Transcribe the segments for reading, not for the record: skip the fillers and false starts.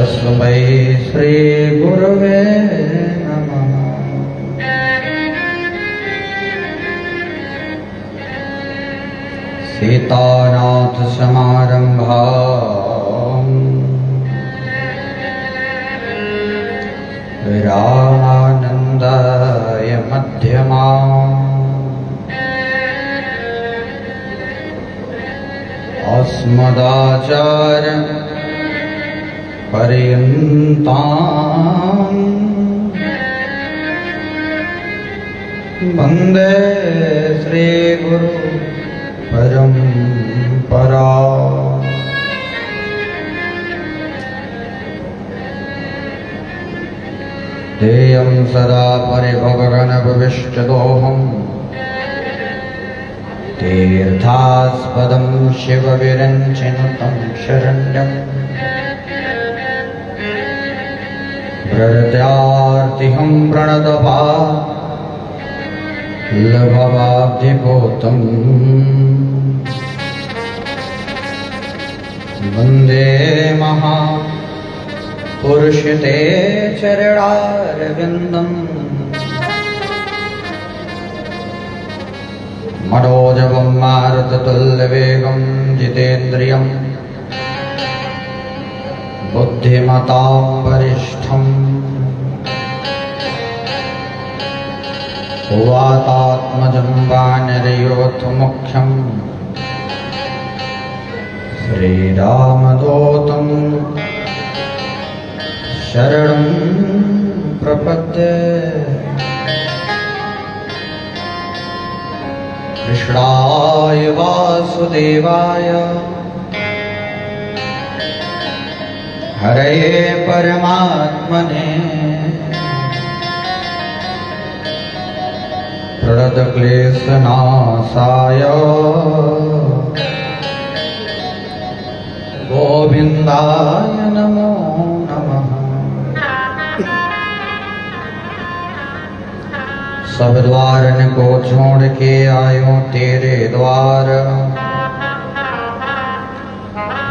तस्मै श्री गुरवे नमः। सीतानाथ समारंभाम् रामानन्दाय मध्यमाम् अस्मदाचार्य पर्यन्ताम् वन्दे श्रीगुरु परम्परा। तेयं सदा परिभवगणभविष्यदोहम् तीर्थास्पदं शिवविरञ्चिनुतं शरण्यम् प्ररत्यार्तिहं प्रणतपाल्लभवाब्धिपोतम् वन्दे महापुरुषते चरणारविन्दम् मनोजवं मारुततुल्यवेगं जितेन्द्रियं बुद्धिमतां वरिष्ठम् वातात्मजं वानरयोथमुख्यं श्रीरामदूतं शरणं प्रपद्ये। कृष्णाय वासुदेवाय हरये परमात्मने प्रणतक्लेशनाशाय गोविन्दाय नमो नमः। सब द्वारन को छोड़ के आयो तेरे द्वार,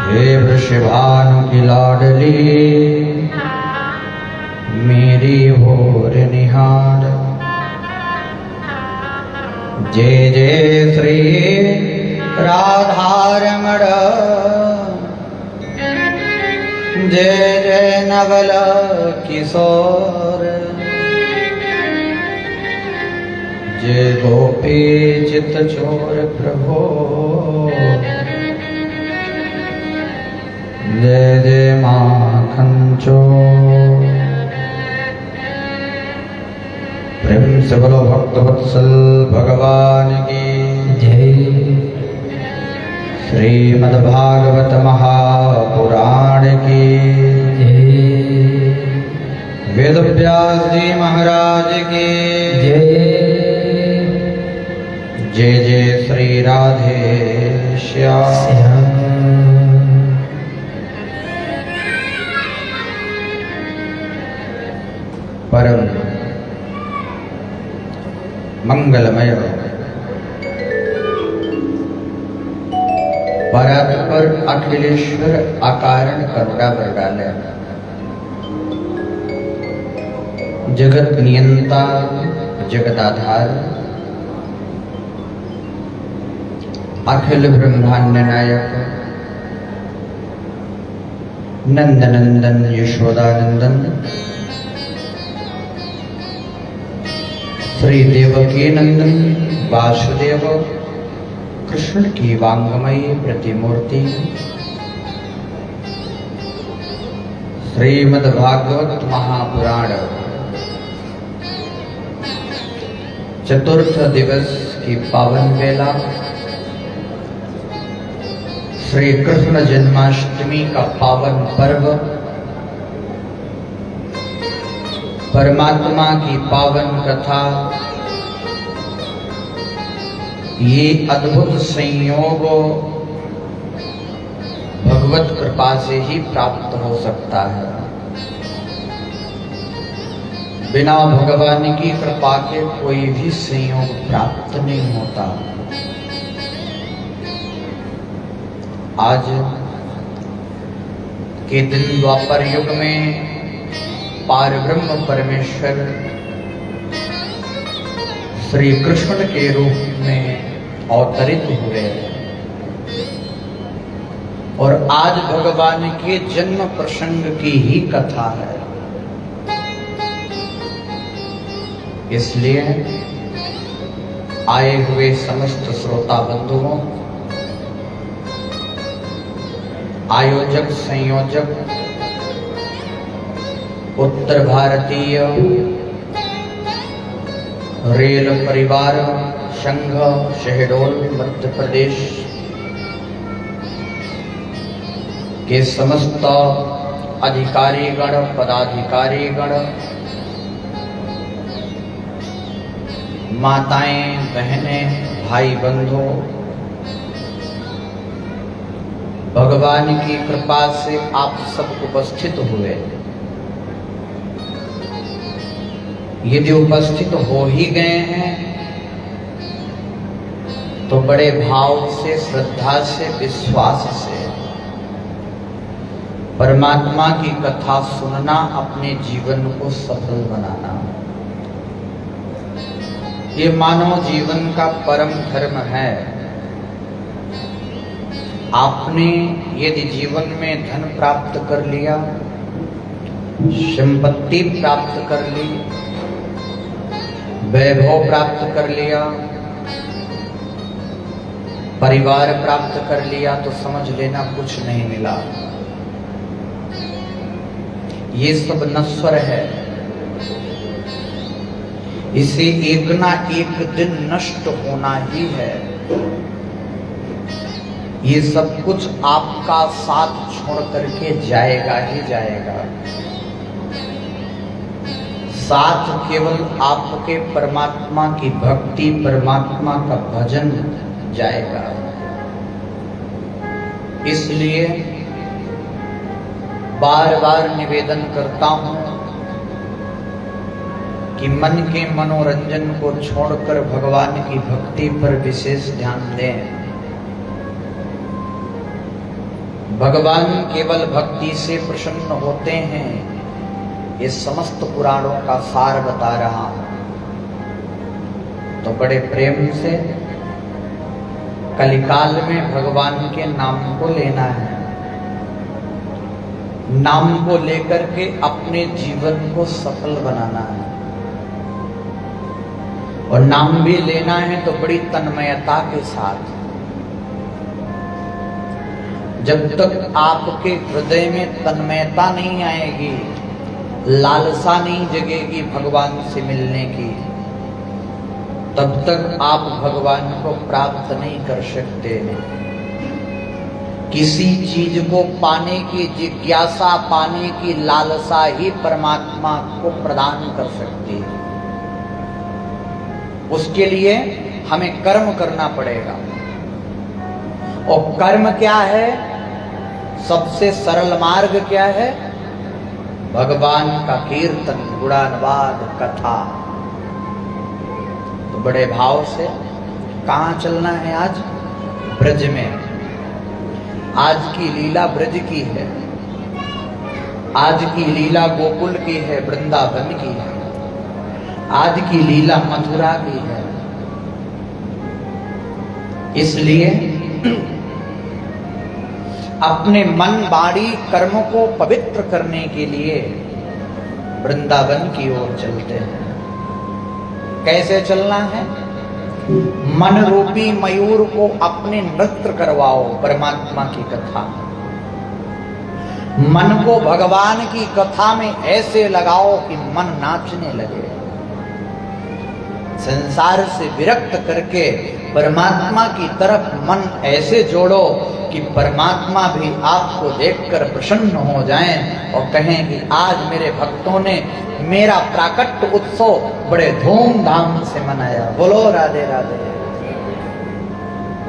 हे वृषभानु की लाडली मेरी ओर निहार। जय जय श्री राधारमण, जय जय नवल किशोर, जय गोपी चित चोर प्रभो, जय जय माखन चोर। प्रेम से बोलो भक्तवत्सल भगवान की जय। श्रीमद्भागवत महापुराण की जय। वेदव्यास जी महाराज की जय। जय जय श्री राधे श्याम। परम मंगलमय परात्पर अखिलेश्वर अकारण करुणा वरदान, जगत नियंता जगदाधार, अखिल ब्रह्मांड नायक, नंदनंदन यशोदानंदन, श्री देवकी नंदन वासुदेव कृष्ण की वांगमयी प्रतिमूर्ति, श्रीमद्भागवत महापुराण चतुर्थ दिवस की पावन बेला, श्री कृष्ण जन्माष्टमी का पावन पर्व, परमात्मा की पावन कथा, ये अद्भुत संयोग भगवत कृपा से ही प्राप्त हो सकता है। बिना भगवान की कृपा के कोई भी संयोग प्राप्त नहीं होता। आज के दिन द्वापर युग में पारब्रह्म परमेश्वर श्री कृष्ण के रूप में अवतरित हुए और आज भगवान के जन्म प्रसंग की ही कथा है। इसलिए आए हुए समस्त श्रोता बंधुओं, आयोजक संयोजक, उत्तर भारतीय रेल परिवार संघ शहडोल मध्य प्रदेश के समस्त अधिकारीगण, पदाधिकारीगण, माताएं, बहनें, भाई बंधु, भगवान की कृपा से आप सब उपस्थित हुए। यदि उपस्थित हो ही गए हैं तो बड़े भाव से, श्रद्धा से, विश्वास से परमात्मा की कथा सुनना, अपने जीवन को सफल बनाना, ये मानव जीवन का परम धर्म है। आपने यदि जीवन में धन प्राप्त कर लिया, संपत्ति प्राप्त कर ली, वैभव प्राप्त कर लिया, परिवार प्राप्त कर लिया, तो समझ लेना कुछ नहीं मिला। ये सब नश्वर है, इसे एक ना एक दिन नष्ट होना ही है। ये सब कुछ आपका साथ छोड़ करके जाएगा ही जाएगा। साथ केवल आपके परमात्मा की भक्ति, परमात्मा का भजन जाएगा। इसलिए बार बार निवेदन करता हूं कि मन के मनोरंजन को छोड़कर भगवान की भक्ति पर विशेष ध्यान दें। भगवान केवल भक्ति से प्रसन्न होते हैं, ये समस्त पुराणों का सार बता रहा हूं। तो बड़े प्रेम से कलिकाल में भगवान के नाम को लेना है, नाम को लेकर के अपने जीवन को सफल बनाना है। और नाम भी लेना है तो बड़ी तन्मयता के साथ। जब तक आपके हृदय में तन्मयता नहीं आएगी, लालसा नहीं जगेगी भगवान से मिलने की, तब तक आप भगवान को प्राप्त नहीं कर सकते। किसी चीज को पाने की जिज्ञासा, पाने की लालसा ही परमात्मा को प्रदान कर सकती है। उसके लिए हमें कर्म करना पड़ेगा। और कर्म क्या है? सबसे सरल मार्ग क्या है? भगवान का कीर्तन, गुणानुवाद, कथा। तो बड़े भाव से कहाँ चलना है आज? ब्रज में। आज की लीला ब्रज की है, आज की लीला गोकुल की है, वृंदावन की है, आज की लीला मथुरा की है। इसलिए अपने मन, वाणी, कर्म को पवित्र करने के लिए वृंदावन की ओर चलते हैं। कैसे चलना है? मन रूपी मयूर को अपने नृत्य करवाओ परमात्मा की कथा। मन को भगवान की कथा में ऐसे लगाओ कि मन नाचने लगे। संसार से विरक्त करके परमात्मा की तरफ मन ऐसे जोड़ो कि परमात्मा भी आपको देखकर प्रसन्न हो जाएं और कहें कि आज मेरे भक्तों ने मेरा प्राकट्य उत्सव बड़े धूमधाम से मनाया। बोलो राधे राधे।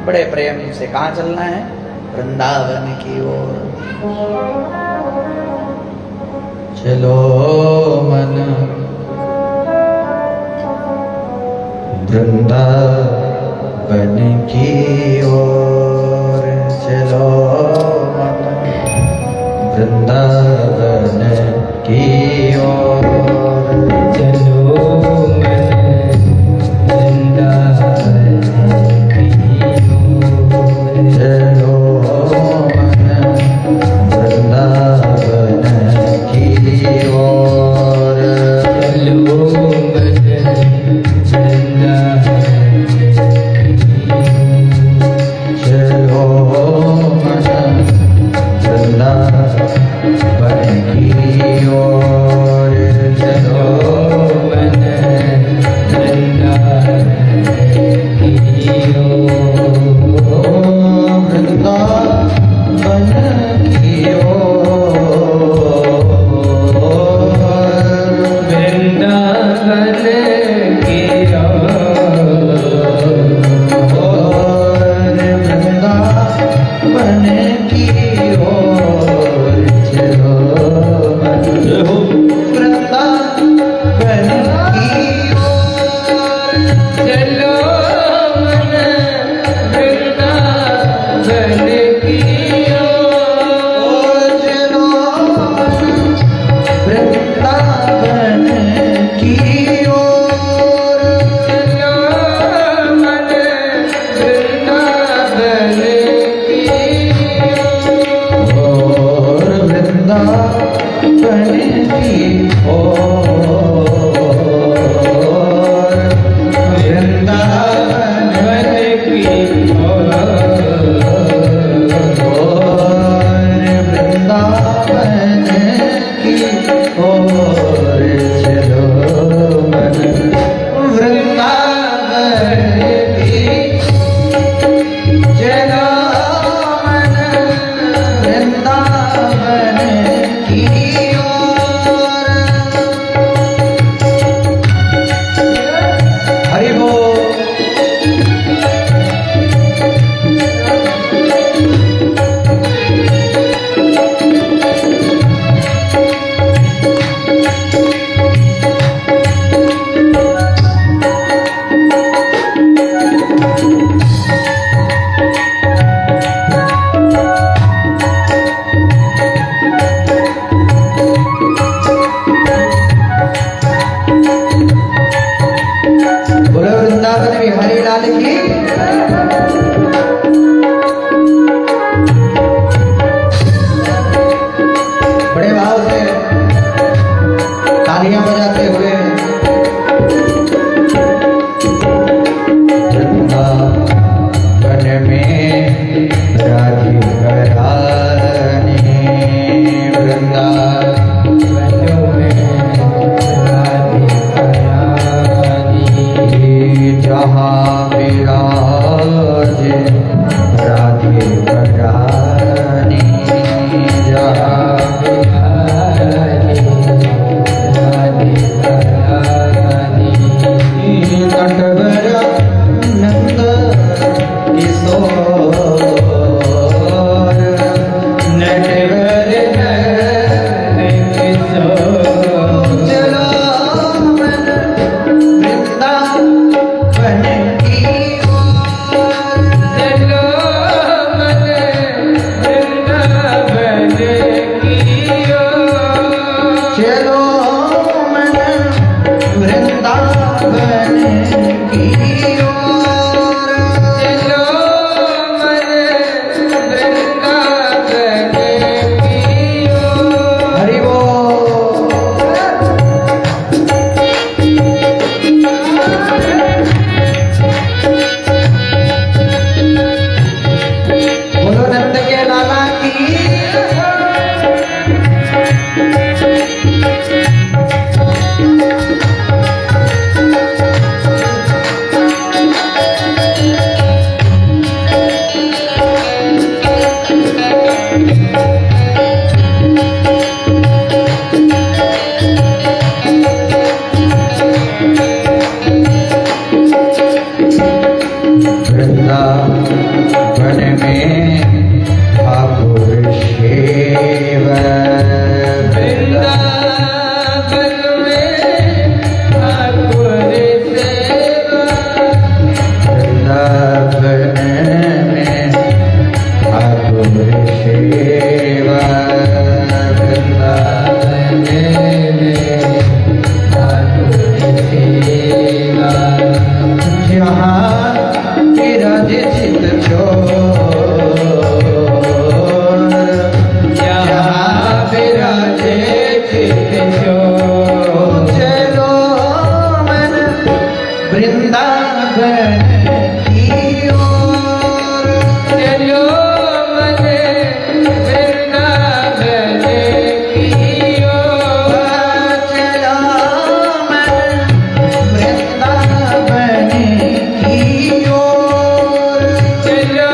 बड़े प्रेम से कहाँ चलना है? वृंदावन की ओर। चलो मन वृंदावन की ओर, चलो मन वृंदावन बरानी नटवर नंद किशोर नटवर नंद किशोर चलो मन वृंदावन की ओर चलो मन वृंदावन की ओर चलो मन वृंदावन की ओर चलो मन वृंदावन की ओर हरि बोल बोलो नंद के लाला की वृंदावन में ठाकुर शिव वृंदावन में ठाकुर शिव वृंदावन में ठाकुर शिव वृंदावन में ठाकुर शिव जहाँ विराजित चोर यहाँ विराजित चोर चलो मन वृंदावन की ओर चलो मन वृंदावन की ओर चलो मन वृंदावन की ओर चलो मन वृंदावन की ओर हरि बोल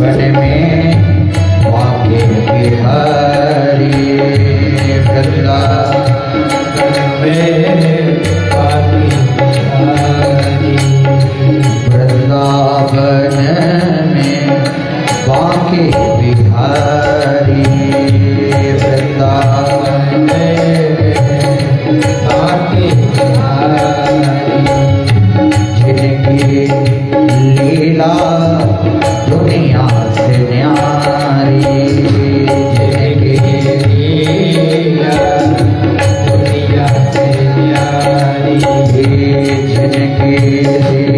वृंदावन में वाके बिहारी वृंदावन में वाके बिहारी वृंदावन में वाके बिहारी वृंदावन में वाके बिहारी जिनकी लीला दुनिया से न्यारी जिनकी लीला दुनिया से न्यारी जिनकी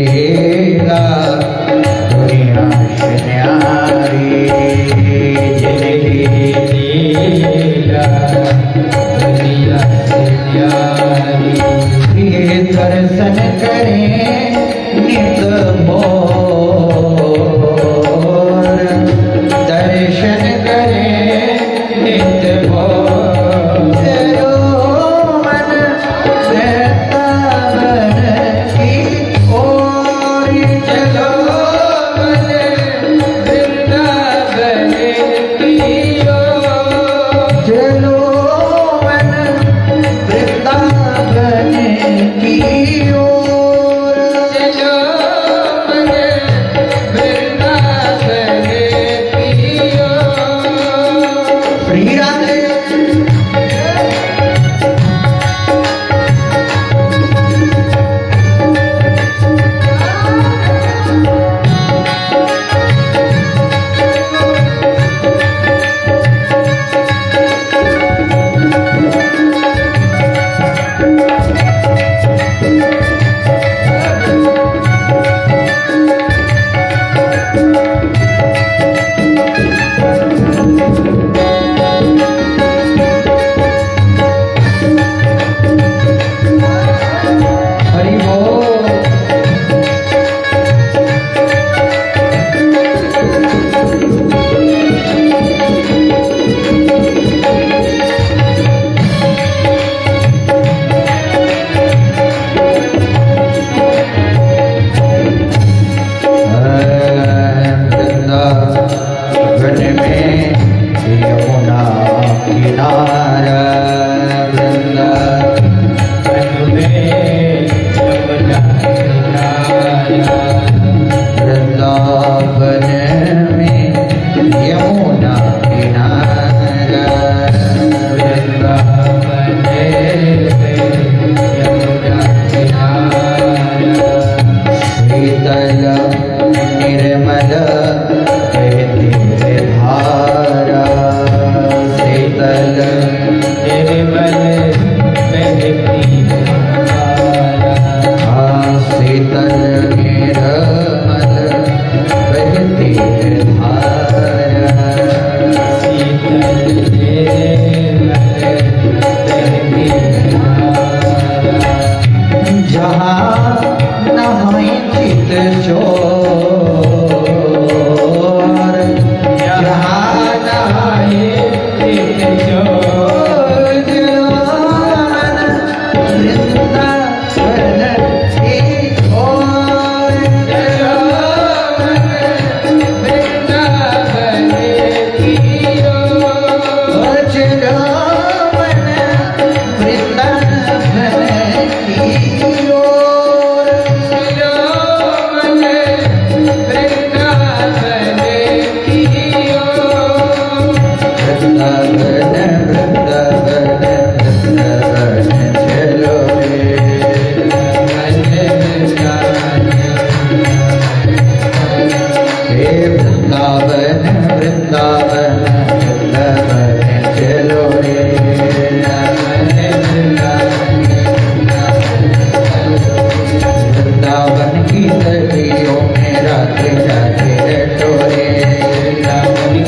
लीला दुनिया से न्यारी जिनकी लीला दुनिया से न्यारी ये दर्शन करें नित मोर दर्शन करें नित मोर चलो मन वृंदावन की ओर चलो मन वृंदावन की ओर चलो मन वृंदावन की ओर श्री राधे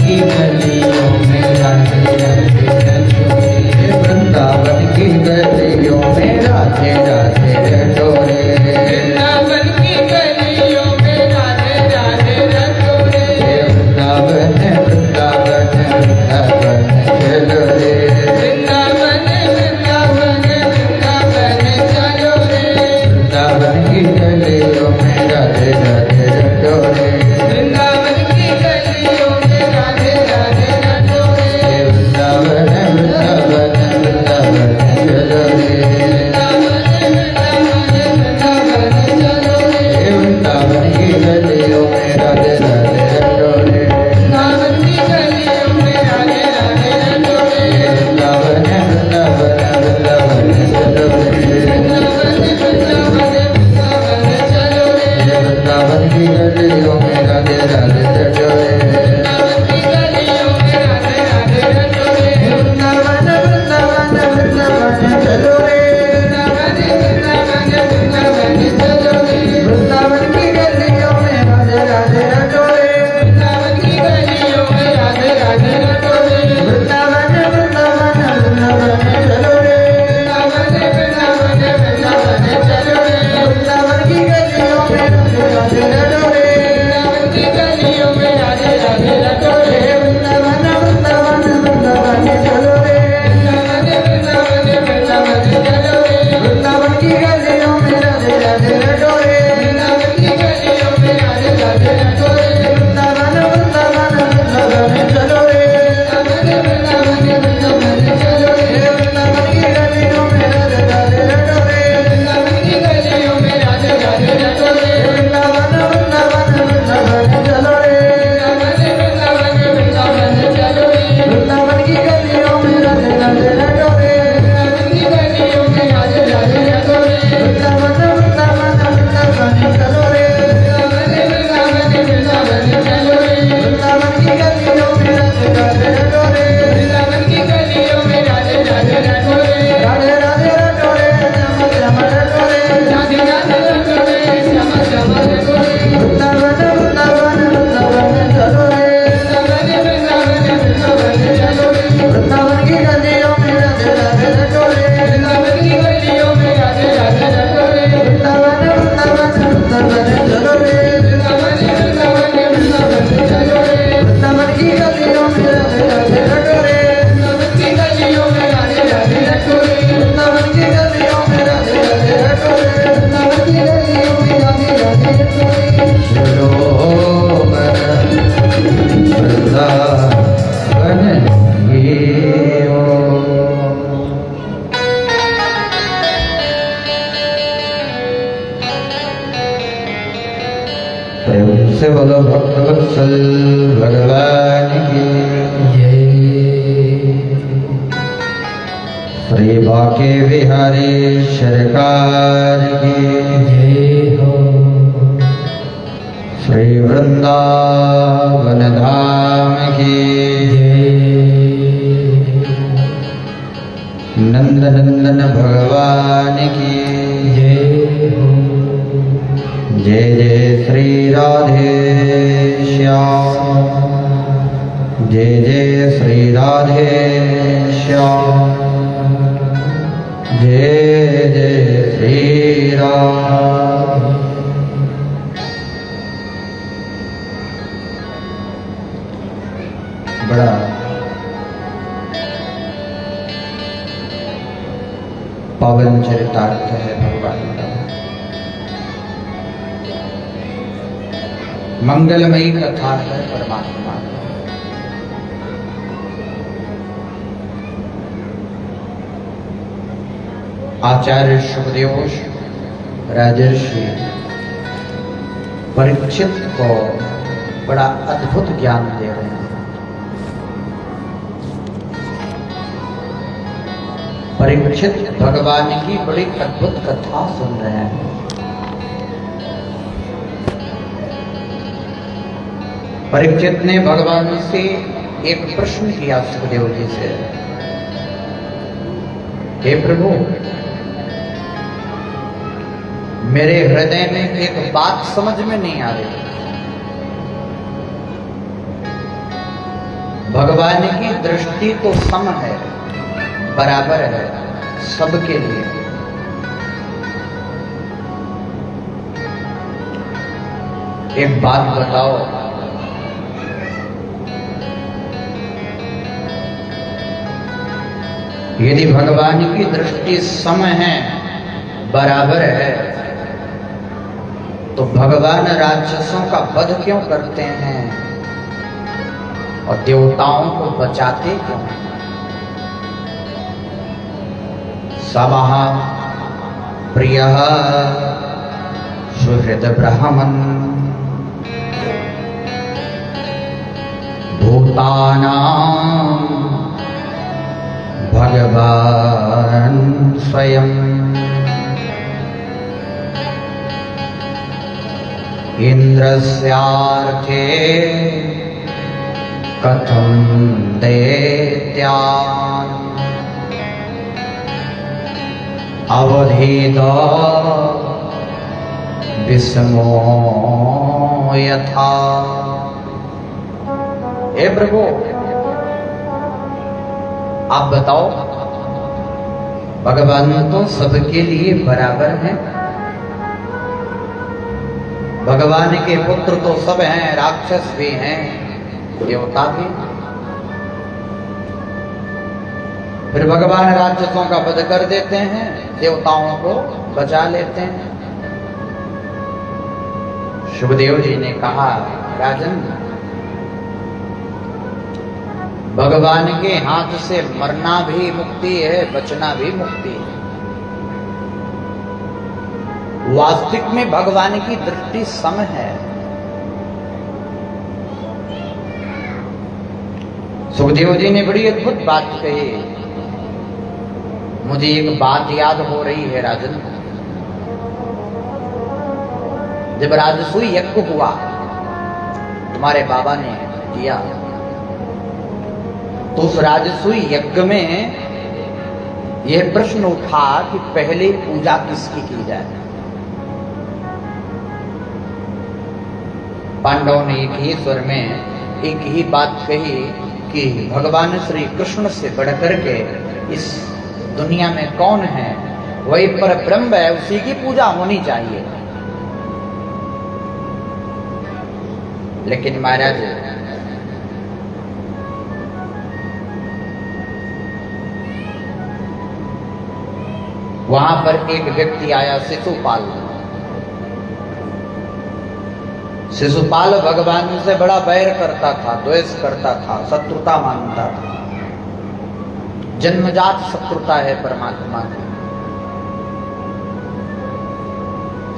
की गलियों में से बोलो भक्तवत्सल भगवान की जय। श्री बाके बिहारी सरकार की जय हो। श्री वृंदावन धाम की नंद नंदन भगवान की जय हो। जय जय श्री राधे श्याम जय जय श्री राधे श्याम जय जय श्री राम। बड़ा पावन चरितार्थ है भगवान का, मंगलमयी कथा है परमात्मा की। आचार्य सुखदेव राजर्षि परीक्षित को बड़ा अद्भुत ज्ञान दे रहे हैं। परीक्षित भगवान की बड़ी अद्भुत कथा सुन रहे हैं। परीक्षित ने भगवान से एक प्रश्न किया सुखदेव जी से, हे प्रभु, मेरे हृदय में एक बात समझ में नहीं आ रही। भगवान की दृष्टि तो सम है, बराबर है सबके लिए, एक बात बताओ, यदि भगवान की दृष्टि सम है, बराबर है, तो भगवान राक्षसों का वध क्यों करते हैं और देवताओं को बचाते क्यों? समः प्रियः सुहृद ब्राह्मण भूतानां भगवान स्वयं इंद्रस्यार्थे कथं दैत्यान् अवधेद विस्मो यथा। हे प्रभु, आप बताओ, भगवान तो सबके लिए बराबर हैं। भगवान के पुत्र तो सब हैं, राक्षस भी हैं, देवता भी। फिर भगवान राक्षसों का वध कर देते हैं, देवताओं को बचा लेते हैं। सुखदेव जी ने कहा, राजन, भगवान के हाथ से मरना भी मुक्ति है, बचना भी मुक्ति है। वास्तविक में भगवान की दृष्टि सम है। सुखदेव जी ने बड़ी अद्भुत बात कही। मुझे एक बात याद हो रही है राजन। जब राजसूय यज्ञ हुआ, तुम्हारे बाबा ने किया, तो उस राजसूय यज्ञ में यह प्रश्न उठा कि पहले पूजा किसकी की जाए। पांडवों ने एक ही स्वर में एक ही बात कही कि भगवान श्री कृष्ण से बढ़कर के इस दुनिया में कौन है, वही पर ब्रह्म है, उसी की पूजा होनी चाहिए। लेकिन महाराज, वहां पर एक व्यक्ति आया, शिशुपाल। शिशुपाल भगवान से बड़ा बैर करता था, द्वेष करता था, शत्रुता मानता था। जन्मजात शत्रुता है परमात्मा की।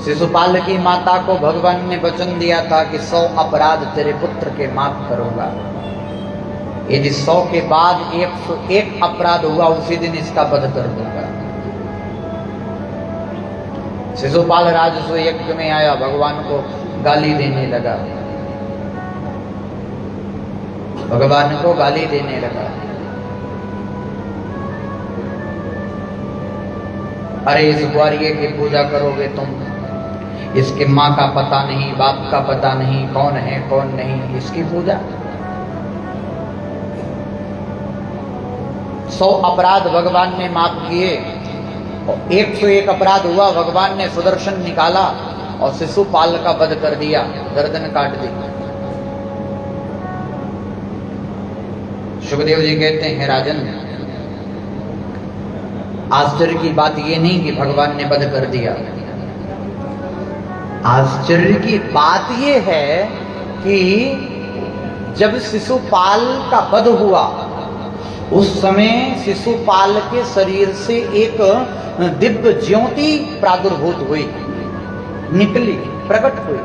शिशुपाल की माता को भगवान ने वचन दिया था कि 100 अपराध तेरे पुत्र के माफ करूंगा। यदि 100 के बाद 101 अपराध हुआ उसी दिन इसका वध कर दूंगा। शिशुपाल राजस्व यज्ञ में आया, भगवान को गाली देने लगा, भगवान को गाली देने लगा। अरे इस ग्वारिये की पूजा करोगे तुम, इसके माँ का पता नहीं, बाप का पता नहीं, कौन है कौन नहीं, इसकी पूजा। 100 अपराध भगवान ने माफ किए और 101 अपराध हुआ, भगवान ने सुदर्शन निकाला और शिशुपाल का वध कर दिया, गर्दन काट दी। सुखदेव जी कहते हैं राजन, आश्चर्य की बात यह नहीं कि भगवान ने वध कर दिया, आश्चर्य की बात यह है कि जब शिशुपाल का वध हुआ उस समय शिशुपाल के शरीर से एक दिव्य ज्योति प्रादुर्भूत हुई, निकली, प्रकट हुई।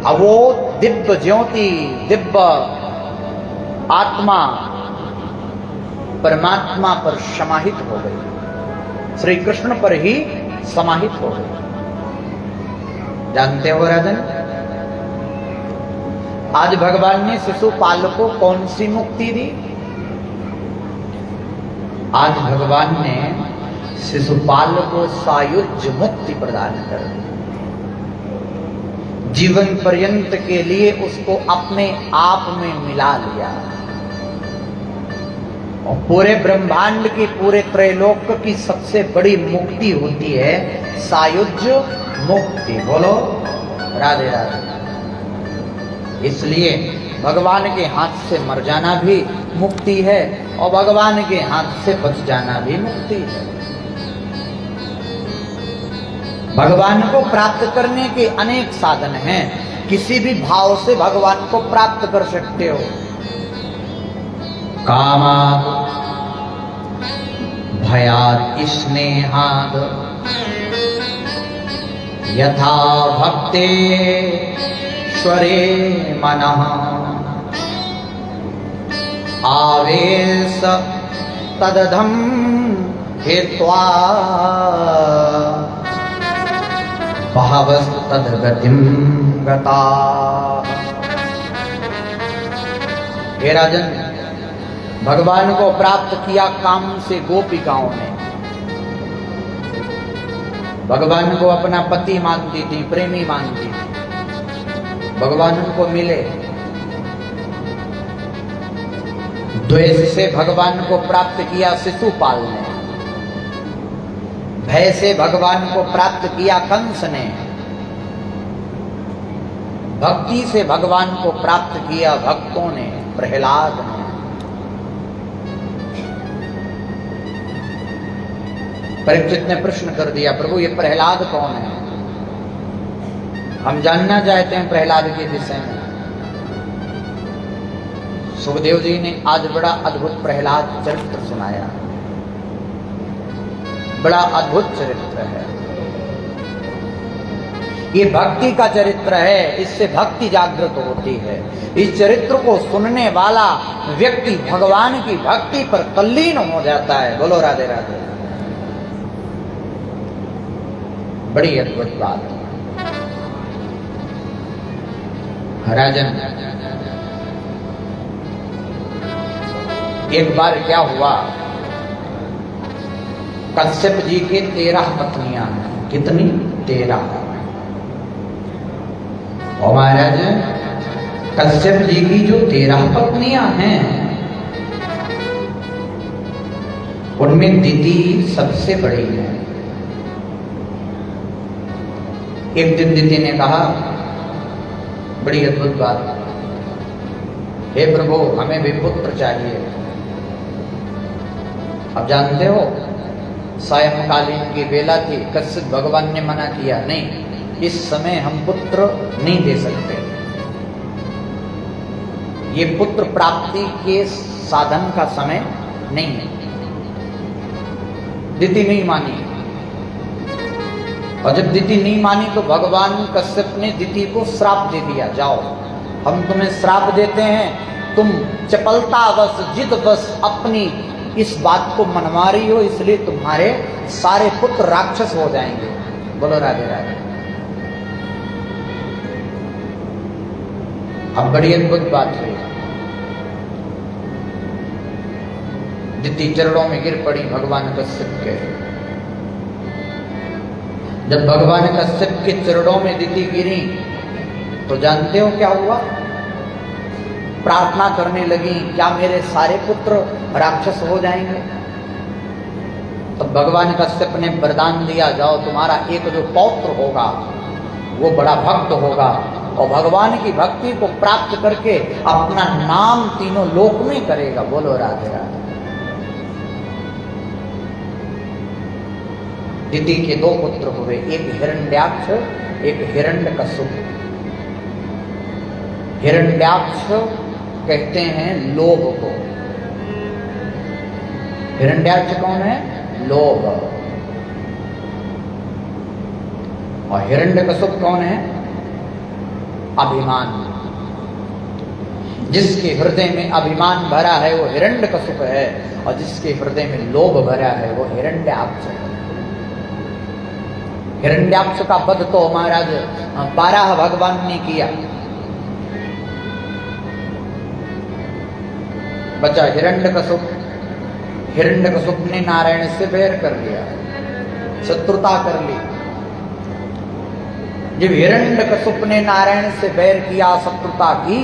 अब वो दिव्य ज्योति, दिव्य आत्मा परमात्मा पर समाहित हो गई, श्री कृष्ण पर ही समाहित हो गई। जानते हो राजन, आज भगवान ने शिशुपाल को कौन सी मुक्ति दी? आज भगवान ने शिशुपाल को सायुज्य मुक्ति प्रदान कर दी। जीवन पर्यंत के लिए उसको अपने आप में मिला लिया और पूरे ब्रह्मांड की, पूरे त्रैलोक की सबसे बड़ी मुक्ति होती है सायुज्य मुक्ति। बोलो राधे राधे। इसलिए भगवान के हाथ से मर जाना भी मुक्ति है और भगवान के हाथ से बच जाना भी मुक्ति है। भगवान को प्राप्त करने के अनेक साधन हैं, किसी भी भाव से भगवान को प्राप्त कर सकते हो। कामाद भयाद स्नेहाद यथा भक्ते स्वरे मनः आवेश तदधम हेत्वा बहवस्तद्गतिं गता। हे राजन, भगवान को प्राप्त किया काम से गोपिकाओं ने। भगवान को अपना पति मानती थी, प्रेमी मानती थी, भगवान उनको मिले। द्वेष से भगवान को प्राप्त किया शिशुपाल ने, भय से भगवान को प्राप्त किया कंस ने, भक्ति से भगवान को प्राप्त किया भक्तों ने, प्रहलाद ने। परीक्षित ने प्रश्न कर दिया, प्रभु ये प्रहलाद कौन है? हम जानना चाहते हैं प्रहलाद के विषय में। सुखदेव जी ने आज बड़ा अद्भुत प्रहलाद चरित्र सुनाया। बड़ा अद्भुत चरित्र है ये, भक्ति का चरित्र है, इससे भक्ति जागृत होती है। इस चरित्र को सुनने वाला व्यक्ति भगवान की भक्ति पर तल्लीन हो जाता है। बोलो राधे राधे। बड़ी अद्भुत बात। राजन, एक बार क्या हुआ, कश्यप जी के 13 पत्नियां हैं। कितनी? 13। और महाराज, कश्यप जी की जो 13 पत्नियां हैं उनमें दीदी सबसे बड़ी है। एक दिन दीदी ने कहा, बड़ी अद्भुत बात, हे प्रभु हमें भी पुत्र चाहिए। अब जानते हो सायंकालीन की बेला थी, कश्यप भगवान ने मना किया, नहीं इस समय हम पुत्र नहीं दे सकते, ये पुत्र प्राप्ति के साधन का समय नहीं है। दीदी नहीं मानी। और जब दिति नहीं मानी तो भगवान कश्यप ने दिति को श्राप दे दिया, जाओ हम तुम्हें श्राप देते हैं, तुम चपलतावश जिदवश अपनी इस बात को मनवा रही हो, इसलिए तुम्हारे सारे पुत्र राक्षस हो जाएंगे। बोलो राधे राधे। अब बड़ी अद्भुत बात हुई। दिति चरणों में गिर पड़ी भगवान कश्यप के। जब भगवान कश्यप के चरणों में दिति गिरी तो जानते हो क्या हुआ? प्रार्थना करने लगी, क्या मेरे सारे पुत्र राक्षस हो जाएंगे? तो भगवान कश्यप ने वरदान दिया, जाओ तुम्हारा एक जो पौत्र होगा वो बड़ा भक्त होगा और भगवान की भक्ति को प्राप्त करके अपना नाम तीनों लोक में करेगा। बोलो राधे राधे। दिति के दो पुत्र हुए, एक हिरण्याक्ष एक हिरण्यकशिप। हिरण्याक्ष कहते हैं लोभ को। हिरण्याक्ष कौन है? लोभ। और हिरण्यकशिप कौन है? अभिमान। जिसके हृदय में अभिमान भरा है वो हिरण्यकशिप है और जिसके हृदय में लोभ भरा है वो हिरण्याक्ष है। हिरण्याक्ष का वध तो महाराज 12 भगवान ने किया। बचा हिरण्यकशिप। हिरण्यकशिप ने नारायण से बैर कर लिया, शत्रुता कर ली। जब हिरण्यकशिप ने नारायण से बैर किया, शत्रुता की,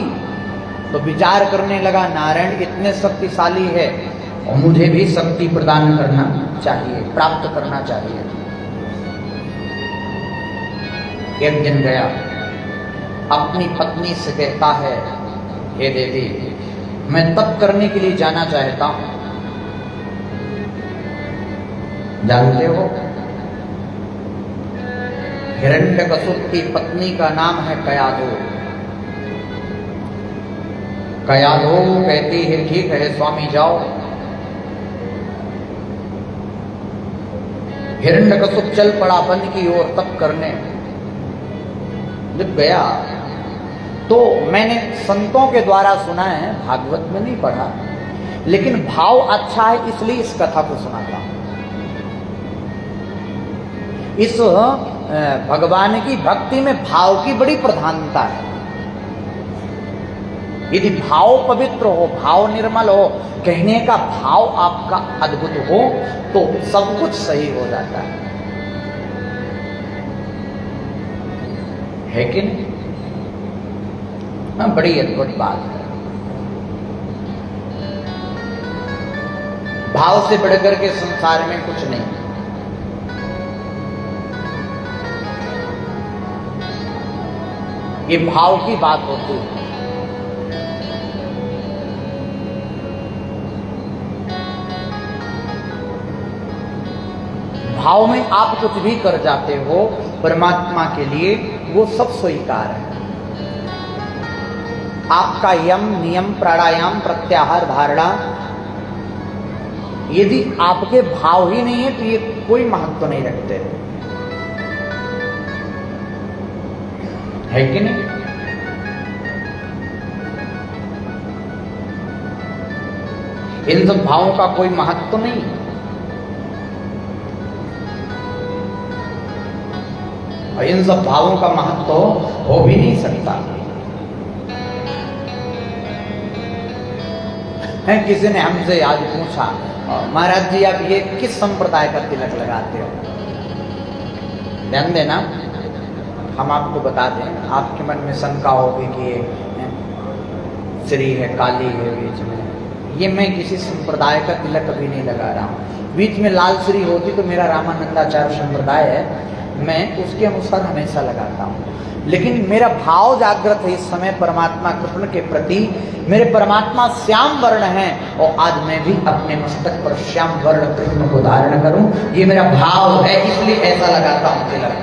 तो विचार करने लगा नारायण इतने शक्तिशाली है और मुझे भी शक्ति प्रदान करना चाहिए, प्राप्त करना चाहिए। एक दिन गया, अपनी पत्नी से कहता है, हे देवी मैं तप करने के लिए जाना चाहता हूं। जानते हो हिरण्यकशिप की पत्नी का नाम है कयाधु। कयाधु कहती है ठीक है स्वामी जाओ। हिरण्यकशिप चल पड़ा वन की ओर तप करने। जब गया तो मैंने संतों के द्वारा सुना है, भागवत में नहीं पढ़ा, लेकिन भाव अच्छा है इसलिए इस कथा को सुनाता हूं। इस भगवान की भक्ति में भाव की बड़ी प्रधानता है। यदि भाव पवित्र हो, भाव निर्मल हो, कहने का भाव आपका अद्भुत हो तो सब कुछ सही हो जाता है कि नहीं? हाँ, बड़ी अद्भुत बात है। भाव से बढ़कर के संसार में कुछ नहीं। ये भाव की बात होती है। भाव में आप कुछ भी कर जाते हो परमात्मा के लिए, वो सब स्वीकार है। आपका यम नियम प्राणायाम प्रत्याहार धारणा यदि आपके भाव ही नहीं है तो ये कोई महत्व नहीं रखते, है कि नहीं? इन सब भावों का कोई महत्व नहीं। और इन सब भावों का महत्व हो भी नहीं सकता है। किसी ने हमसे आज पूछा, महाराज जी आप ये किस संप्रदाय का तिलक लगाते हो? ध्यान देना, हम आपको बता दें, आपके मन में शंका होगी कि ये श्री है, काली है बीच में। ये मैं किसी संप्रदाय का तिलक कभी नहीं लगा रहा हूँ। बीच में लाल श्री होती तो मेरा रामानंदाचार्य संप्रदाय है, मैं उसके अनुसार हमेशा लगाता हूँ। लेकिन मेरा भाव जागृत है इस समय परमात्मा कृष्ण के प्रति। मेरे परमात्मा श्याम वर्ण है और आज मैं भी अपने मस्तक पर श्याम वर्ण कृष्ण को धारण करूं, ये मेरा भाव है, इसलिए ऐसा लगाता हूं तिलक।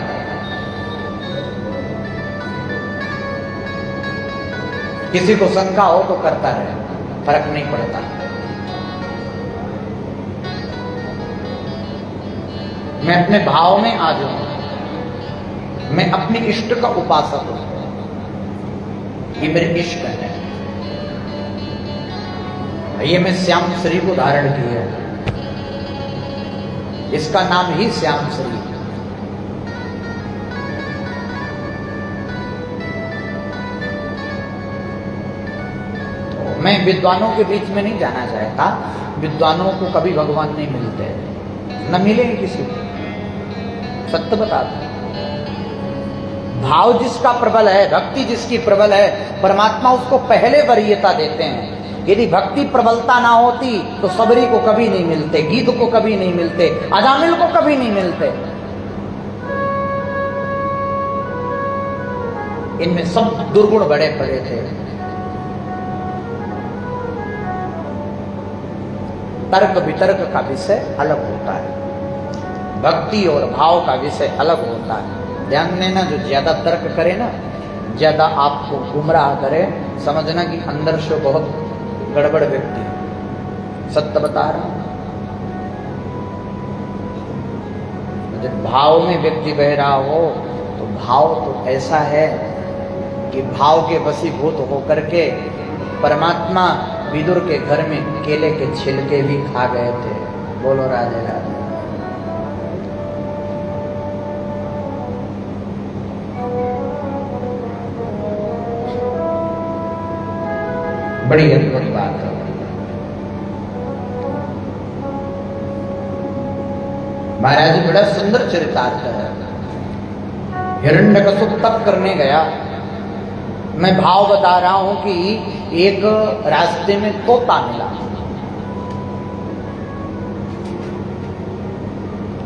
किसी को शंका हो तो करता रहे, फर्क नहीं पड़ता। मैं अपने भाव में आ जाऊं। मैं अपने इष्ट का उपासक हूं, ये मेरे इष्ट है। ये मैं श्याम श्री को धारण किया, इसका नाम ही श्याम श्री। मैं विद्वानों के बीच में नहीं जाना चाहता, विद्वानों को कभी भगवान नहीं मिलते, न मिलेंगे किसी को, सत्य बता दो। भाव जिसका प्रबल है, भक्ति जिसकी प्रबल है, परमात्मा उसको पहले वरीयता देते हैं। यदि भक्ति प्रबलता ना होती तो सबरी को कभी नहीं मिलते, गीत को कभी नहीं मिलते, अजामिल को कभी नहीं मिलते। इनमें सब दुर्गुण बड़े पड़े थे। तर्क वितर्क का विषय अलग होता है, भक्ति और भाव का विषय अलग होता है। ध्यान देना, जो ज्यादा तर्क करे ना, ज्यादा आपको गुमराह करे, समझना कि अंदर से बहुत गड़बड़ व्यक्ति है। सत्य बता रहा हूं। जब भाव में व्यक्ति बह रहा हो तो भाव तो ऐसा है कि भाव के वशीभूत होकर के परमात्मा विदुर के घर में केले के छिलके भी खा गए थे। बोलो राधे राधे। बड़ी अद्भुत बात है। महाराज जी बड़ा सुंदर चरितार्थ है। हिरण्यकशिप तप करने गया। मैं भाव बता रहा हूं कि एक रास्ते में तोता मिला,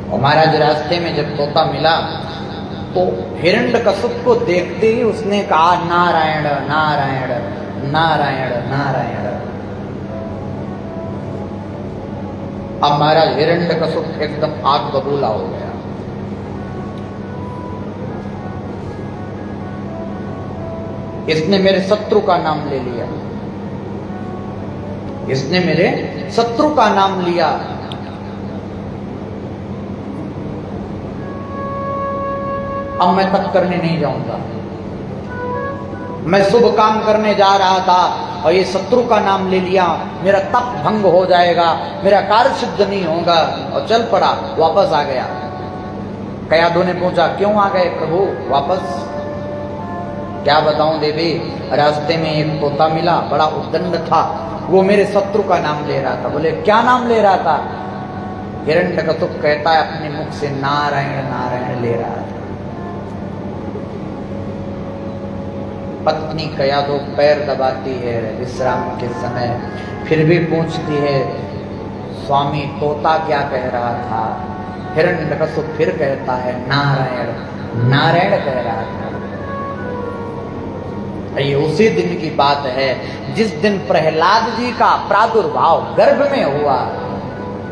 और महाराज रास्ते में जब तोता मिला तो हिरण्यकशिप को देखते ही उसने कहा नारायण नारायण नारायण नारायण। अब महाराज हिरण्यकशिप एकदम आग बबूला हो गया। इसने मेरे शत्रु का नाम ले लिया, इसने मेरे शत्रु का नाम लिया। अब मैं तप करने नहीं जाऊंगा। मैं शुभ काम करने जा रहा था और ये शत्रु का नाम ले लिया, मेरा तप भंग हो जाएगा, मेरा कार्य सिद्ध नहीं होगा, और चल पड़ा, वापस आ गया। कयाधु ने पूछा क्यों आ गए प्रभु वापस? क्या बताऊं देवी, रास्ते में एक तोता मिला, बड़ा उद्दंड था, वो मेरे शत्रु का नाम ले रहा था। बोले क्या नाम ले रहा था? हिरण्यकशिप कहता है अपने मुख से नारायण नारायण ले रहा था। पत्नी कयाधु पैर दबाती है विश्राम के समय, फिर भी पूछती है स्वामी तोता क्या कह रहा था? हिरण्यकशिप फिर कहता है नारायण नारायण कह रहा था। ये उसी दिन की बात है जिस दिन प्रहलाद जी का प्रादुर्भाव गर्भ में हुआ।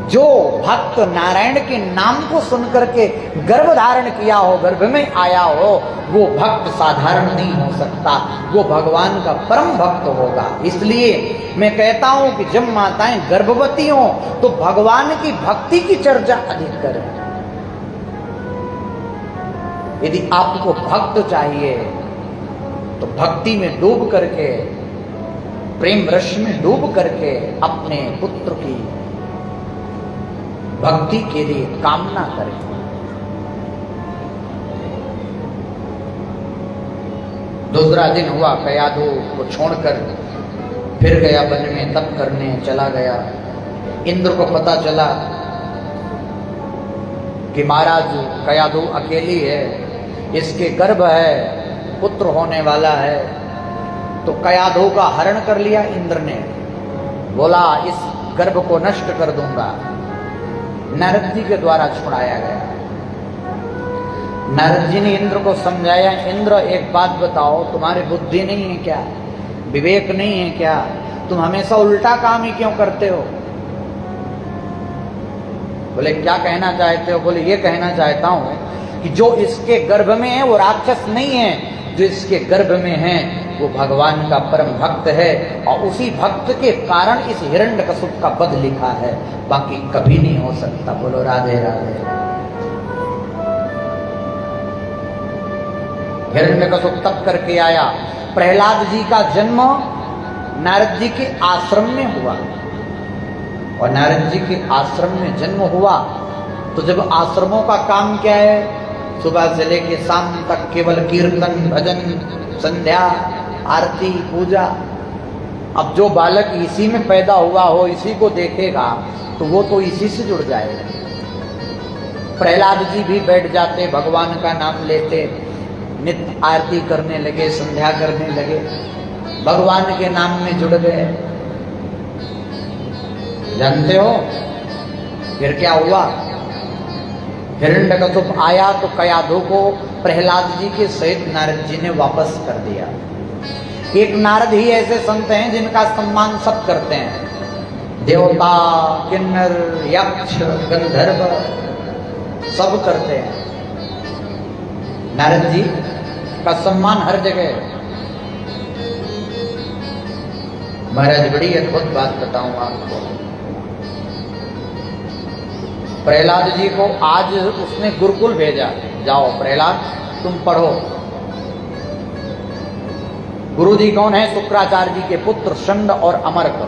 जो भक्त नारायण के नाम को सुनकर के गर्भ धारण किया हो, गर्भ में आया हो, वो भक्त साधारण नहीं हो सकता, वो भगवान का परम भक्त होगा। इसलिए मैं कहता हूं कि जब माताएं गर्भवती हों तो भगवान की भक्ति की चर्चा अधिक करें। यदि आपको भक्त चाहिए तो भक्ति में डूब करके, प्रेम रस में डूब करके अपने पुत्र की भक्ति के लिए कामना करें। दूसरा दिन हुआ, कयाधु को छोड़कर फिर गया वन में तप करने चला गया। इंद्र को पता चला कि महाराज कयाधु अकेली है, इसके गर्भ है, पुत्र होने वाला है। तो कयाधु का हरण कर लिया इंद्र ने, बोला इस गर्भ को नष्ट कर दूंगा। नारद जी के द्वारा छुड़ाया गया। नारद जी ने इंद्र को समझाया, इंद्र एक बात बताओ, तुम्हारी बुद्धि नहीं है क्या, विवेक नहीं है क्या? तुम हमेशा उल्टा काम ही क्यों करते हो? बोले क्या कहना चाहते हो? बोले ये कहना चाहता हूं कि जो इसके गर्भ में है वो राक्षस नहीं है, जो इसके गर्भ में है वो भगवान का परम भक्त है, और उसी भक्त के कारण इस हिरण्यकशिप का वध लिखा है, बाकी कभी नहीं हो सकता। बोलो राधे राधे। हिरण्यकशिपु तप करके आया। प्रहलाद जी का जन्म नारद जी के आश्रम में हुआ, और नारद जी के आश्रम में जन्म हुआ तो जब आश्रमों का काम क्या है, सुबह से लेके शाम तक केवल कीर्तन, भजन, संध्या, आरती, पूजा। अब जो बालक इसी में पैदा हुआ हो, इसी को देखेगा तो वो तो इसी से जुड़ जाएगा। प्रहलाद जी भी बैठ जाते, भगवान का नाम लेते, नित्य आरती करने लगे, संध्या करने लगे, भगवान के नाम में जुड़ गए। जानते हो फिर क्या हुआ? हिरण्यकशिपु आया तो कयाधु को प्रहलाद जी के सहित नारद जी ने वापस कर दिया। एक नारद ही ऐसे संत हैं जिनका सम्मान सब करते हैं, देवता, किन्नर, यक्ष, गंधर्व सब करते हैं। नारद जी का सम्मान हर जगह है। महाराज बड़ी अद्भुत बात बताऊं आपको। प्रहलाद जी को आज उसने गुरुकुल भेजा, जाओ प्रहलाद तुम पढ़ो। गुरु जी कौन है? शुक्राचार्य जी के पुत्र षंड और अमरक।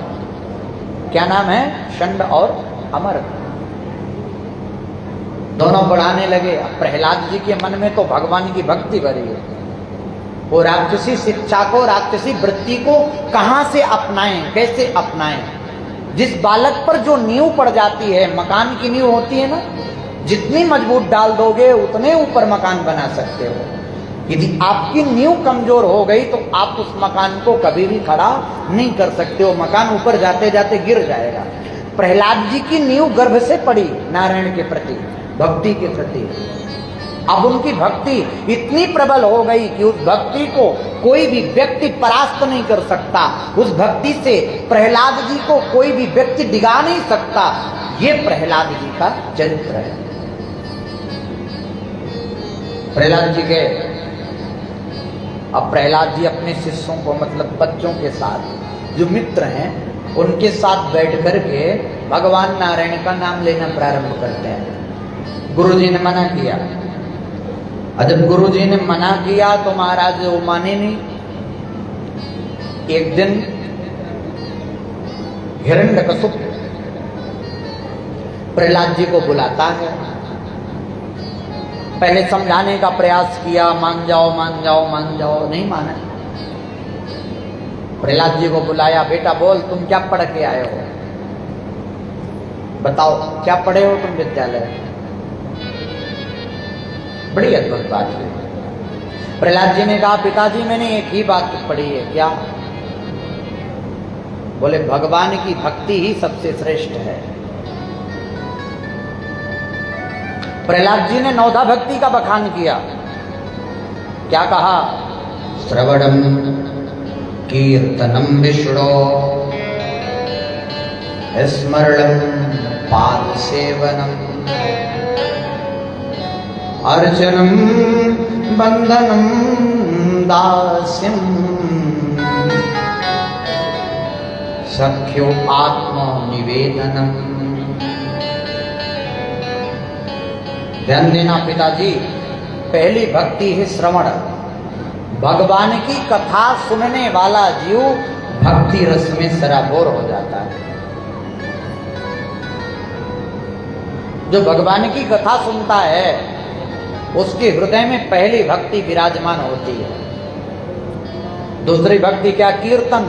क्या नाम है? षंड और अमरक। दोनों पढ़ाने लगे। अब प्रहलाद जी के मन में तो भगवान की भक्ति भरी है, वो राक्षसी शिक्षा को, राक्षसी वृत्ति को कहां से अपनाएं, कैसे अपनाएं। जिस बालक पर जो नींव पड़ जाती है, मकान की नींव होती है ना, जितनी मजबूत डाल दोगे उतने ऊपर मकान बना सकते हो। यदि आपकी नींव कमजोर हो गई तो आप उस मकान को कभी भी खड़ा नहीं कर सकते हो, मकान ऊपर जाते जाते गिर जाएगा। प्रहलाद जी की नींव गर्भ से पड़ी नारायण के प्रति, भक्ति के प्रति। अब उनकी भक्ति इतनी प्रबल हो गई कि उस भक्ति को कोई भी व्यक्ति परास्त नहीं कर सकता। उस भक्ति से प्रहलाद जी को कोई भी व्यक्ति डिगा नहीं सकता। ये प्रहलाद जी का चरित्र है। प्रहलाद जी के, अब प्रहलाद जी अपने शिष्यों को, मतलब बच्चों के साथ, जो मित्र हैं उनके साथ बैठ करके भगवान नारायण का नाम लेना प्रारंभ करते हैं। गुरु जी ने मना किया, और जब गुरु जी ने मना किया तो महाराज वो माने नहीं। एक दिन हिरण्यकशिपु प्रहलाद जी को बुलाता है। पहले समझाने का प्रयास किया, मान जाओ मान जाओ मान जाओ, नहीं माना। प्रहलाद जी को बुलाया, बेटा बोल तुम क्या पढ़ के आए हो, बताओ क्या पढ़े हो तुम विद्यालय। बड़ी अद्भुत बात है। प्रहलाद जी ने कहा, पिताजी मैंने एक ही बात पढ़ी है। क्या? बोले भगवान की भक्ति ही सबसे श्रेष्ठ है। प्रहलाद जी ने नवधा भक्ति का बखान किया। क्या कहा? श्रवणम कीर्तनम विष्णो स्मरणम पाद सेवनम अर्चनम बंधनम दास्यम सख्यो आत्म निवेदनम। ध्यान देना पिताजी, पहली भक्ति है श्रवण। भगवान की कथा सुनने वाला जीव भक्ति रस में सराबोर हो जाता है। जो भगवान की कथा सुनता है उसके हृदय में पहली भक्ति विराजमान होती है। दूसरी भक्ति क्या? कीर्तन।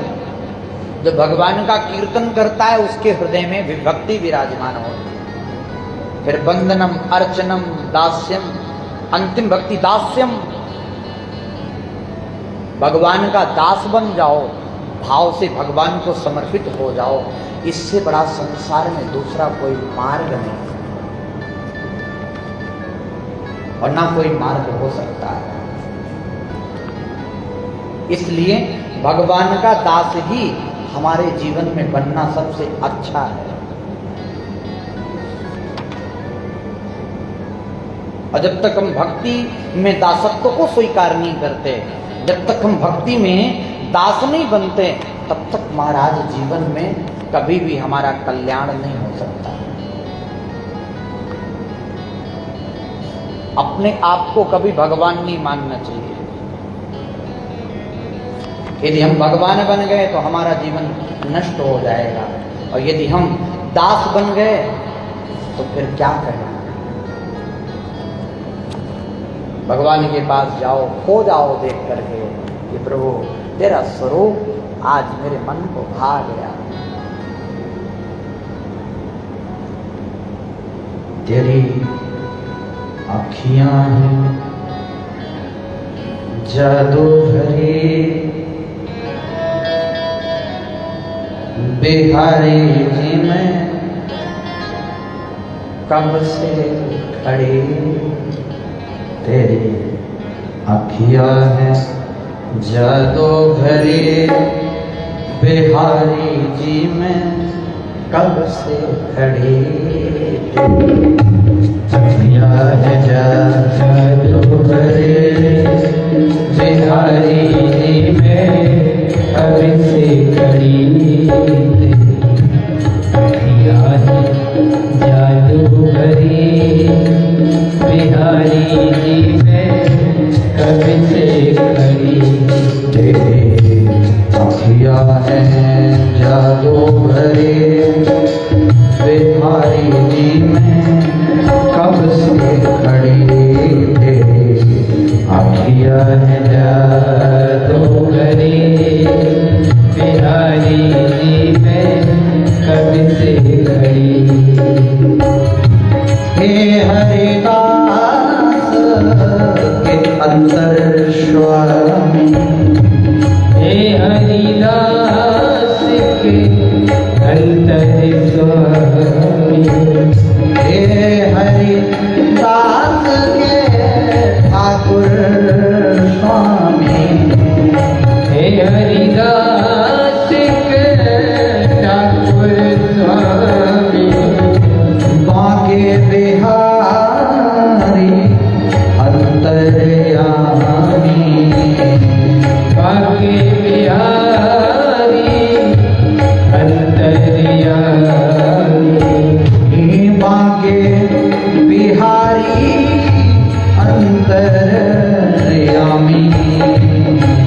जो भगवान का कीर्तन करता है उसके हृदय में भी भक्ति विराजमान होती है। फिर बंदनम, अर्चनम, दास्यम, अंतिम भक्ति दास्यम। भगवान का दास बन जाओ, भाव से भगवान को समर्पित हो जाओ। इससे बड़ा संसार में दूसरा कोई मार्ग नहीं और ना कोई मार्ग हो सकता है। इसलिए भगवान का दास ही हमारे जीवन में बनना सबसे अच्छा है। और जब तक हम भक्ति में दासत्व को स्वीकार नहीं करते, जब तक हम भक्ति में दास नहीं बनते, तब तक महाराज जीवन में कभी भी हमारा कल्याण नहीं हो सकता। अपने आप को कभी भगवान नहीं मानना चाहिए। यदि हम भगवान बन गए तो हमारा जीवन नष्ट हो जाएगा, और यदि हम दास बन गए तो फिर क्या करें? भगवान के पास जाओ, खो जाओ देख करके कि प्रभु तेरा स्वरूप आज मेरे मन को भा गया। तेरी आँखियां हैं जादू भरी, बिहारी जी में कब से खड़ी, तेरी आँखियां हैं जादू भरी, बिहारी जी में कब से खड़ी, आँखियां हैं जादू भरी, बिहारी जी में कब से खड़ी, आँखियां हैं जादू भरी, बिहारी जी में कब से खड़ी, तेरी आँखियां हैं जादू भरी, बिहारी जी में कब से खड़ी, तेरी आँखियां हैं जादू भरी, बिहारी जी में कब से खड़ी। हे हरिदास के अंतर स्वामी, हे हरिदास के अंतर स्वामी, हे हरिदास के ठाकुर स्वामी, हे हरिदास के ठाकुर स्वामी, बांके बिहारी अंतर्यामी, बांके बिहारी अंतर्यामी, बांके बिहारी अंतर्यामी,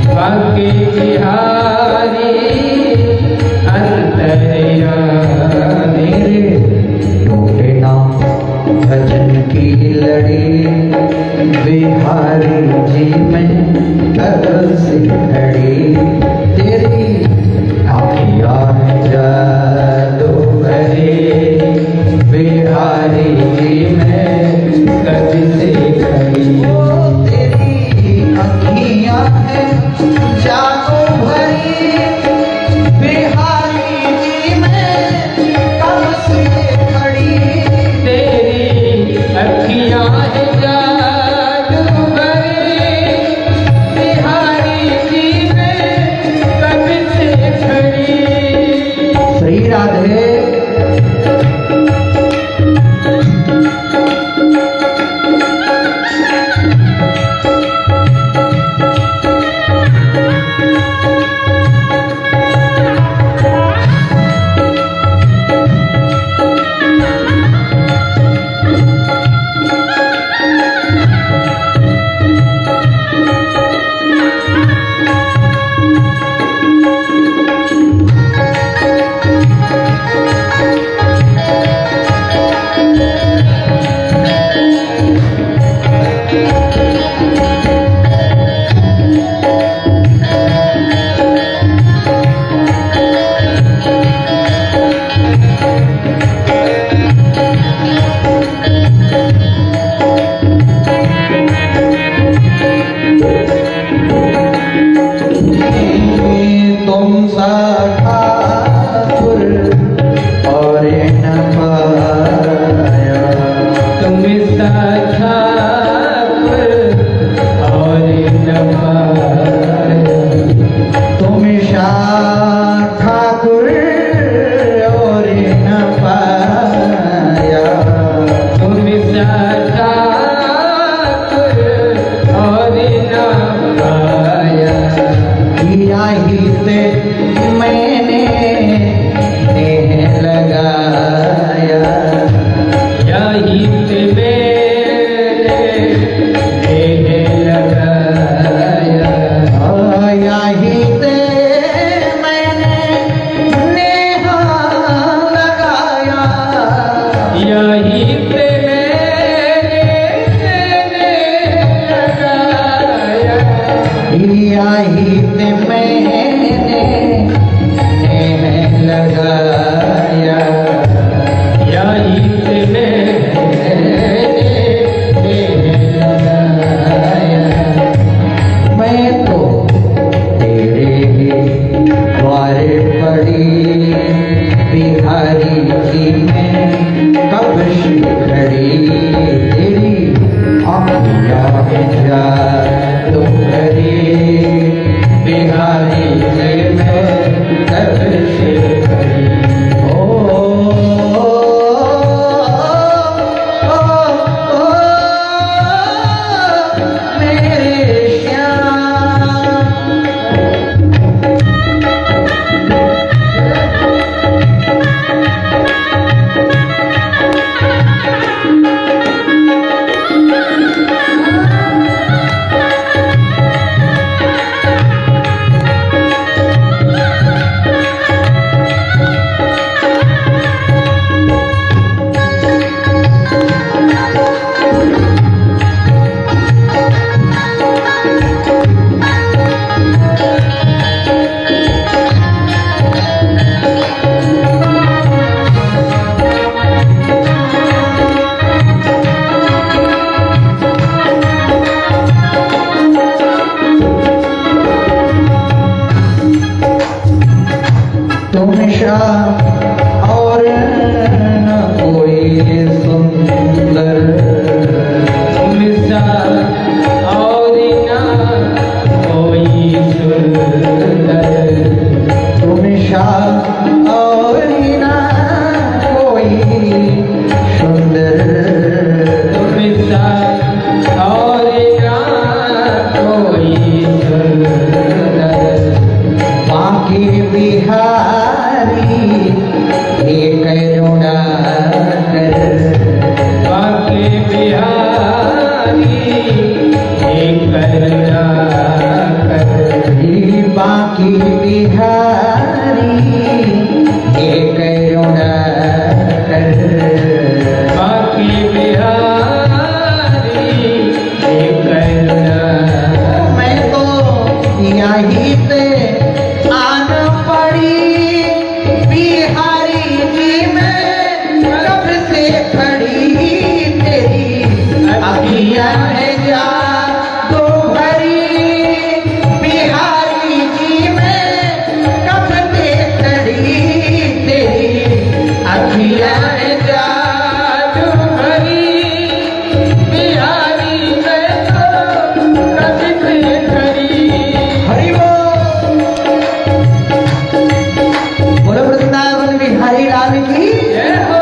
बांके बिहारी अंतर्यामी, टूटे ना भजन की लड़ी, बिहारी जी में कब से खड़ी, तेरी आँखियां हैं जादू भरी, बिहारी जी में कब से खड़ी, तेरी आँखियां हैं जादू भरी, बिहारी जी में कब से खड़ी, तेरी आँखियां हैं जादू भरी, बिहारी जी में कब से खड़ी। श्री राधे। बिहारी जी में कब से खड़ी तेरी आँखियाँ में जादू करी। बिहारी जी में कब से खड़ी और न कोई सुंदर मिसा और न कोई सुंदर तुम शाह और न कोई सुंदर तुम शाह और न कोई सुंदर बाकी बिहारी ये करुणा कर। बाकी बिहारी ये करुणा कर। बाकी बिहारी ये करुणा कर। बाकी बिहारी ये करुणा। मैं तो यहीं पे आना पड़ी बिहारी जी में कब से खड़ी तेरी अखियाँ है जादू भरी। बिहारी जी में कब से खड़ी तेरी अखियाँ है जादू भरी। बिहारी में तो कब से खड़ी। हरि बोलो वृंदावन बिहारी लाल की जय हो।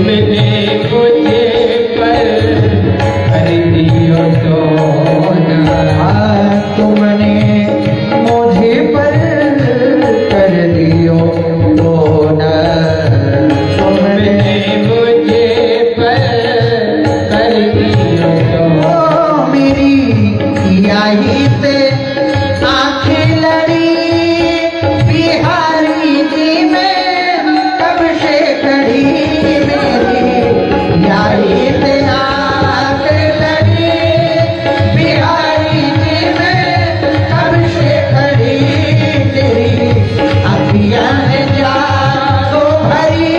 तुमने मुझे पर कर दियो सोना, तुमने मुझे पर कर दियो सोना, तुमने मुझे पर कर दियो सोना। मेरी यही पे आंखें लड़ी बिहारी जी में कब से खड़ी, मेरी यही पे आंखें लड़ी बिहारी जी में कब से खड़ी, तेरी अखियां हैं जादू भरी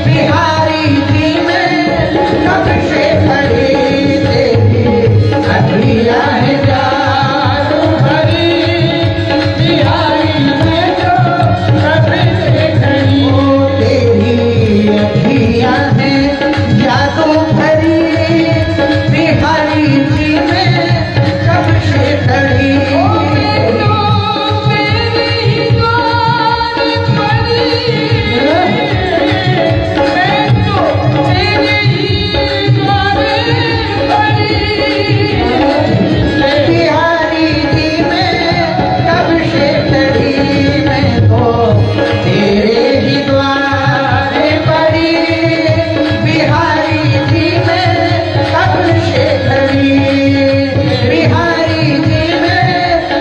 बिहारी जी में कब से खड़ी, तेरी अखियां हैं जादू भरी बिहारी में जो कब से खड़ी, तेरी अखियां हैं जादू भरी बिहारी जी में कब से खड़ी। बिहारी जी में कब से खड़ी, मैं तो तेरे ही द्वारे पड़ी, बिहारी जी में कब से खड़ी, बिहारी जी में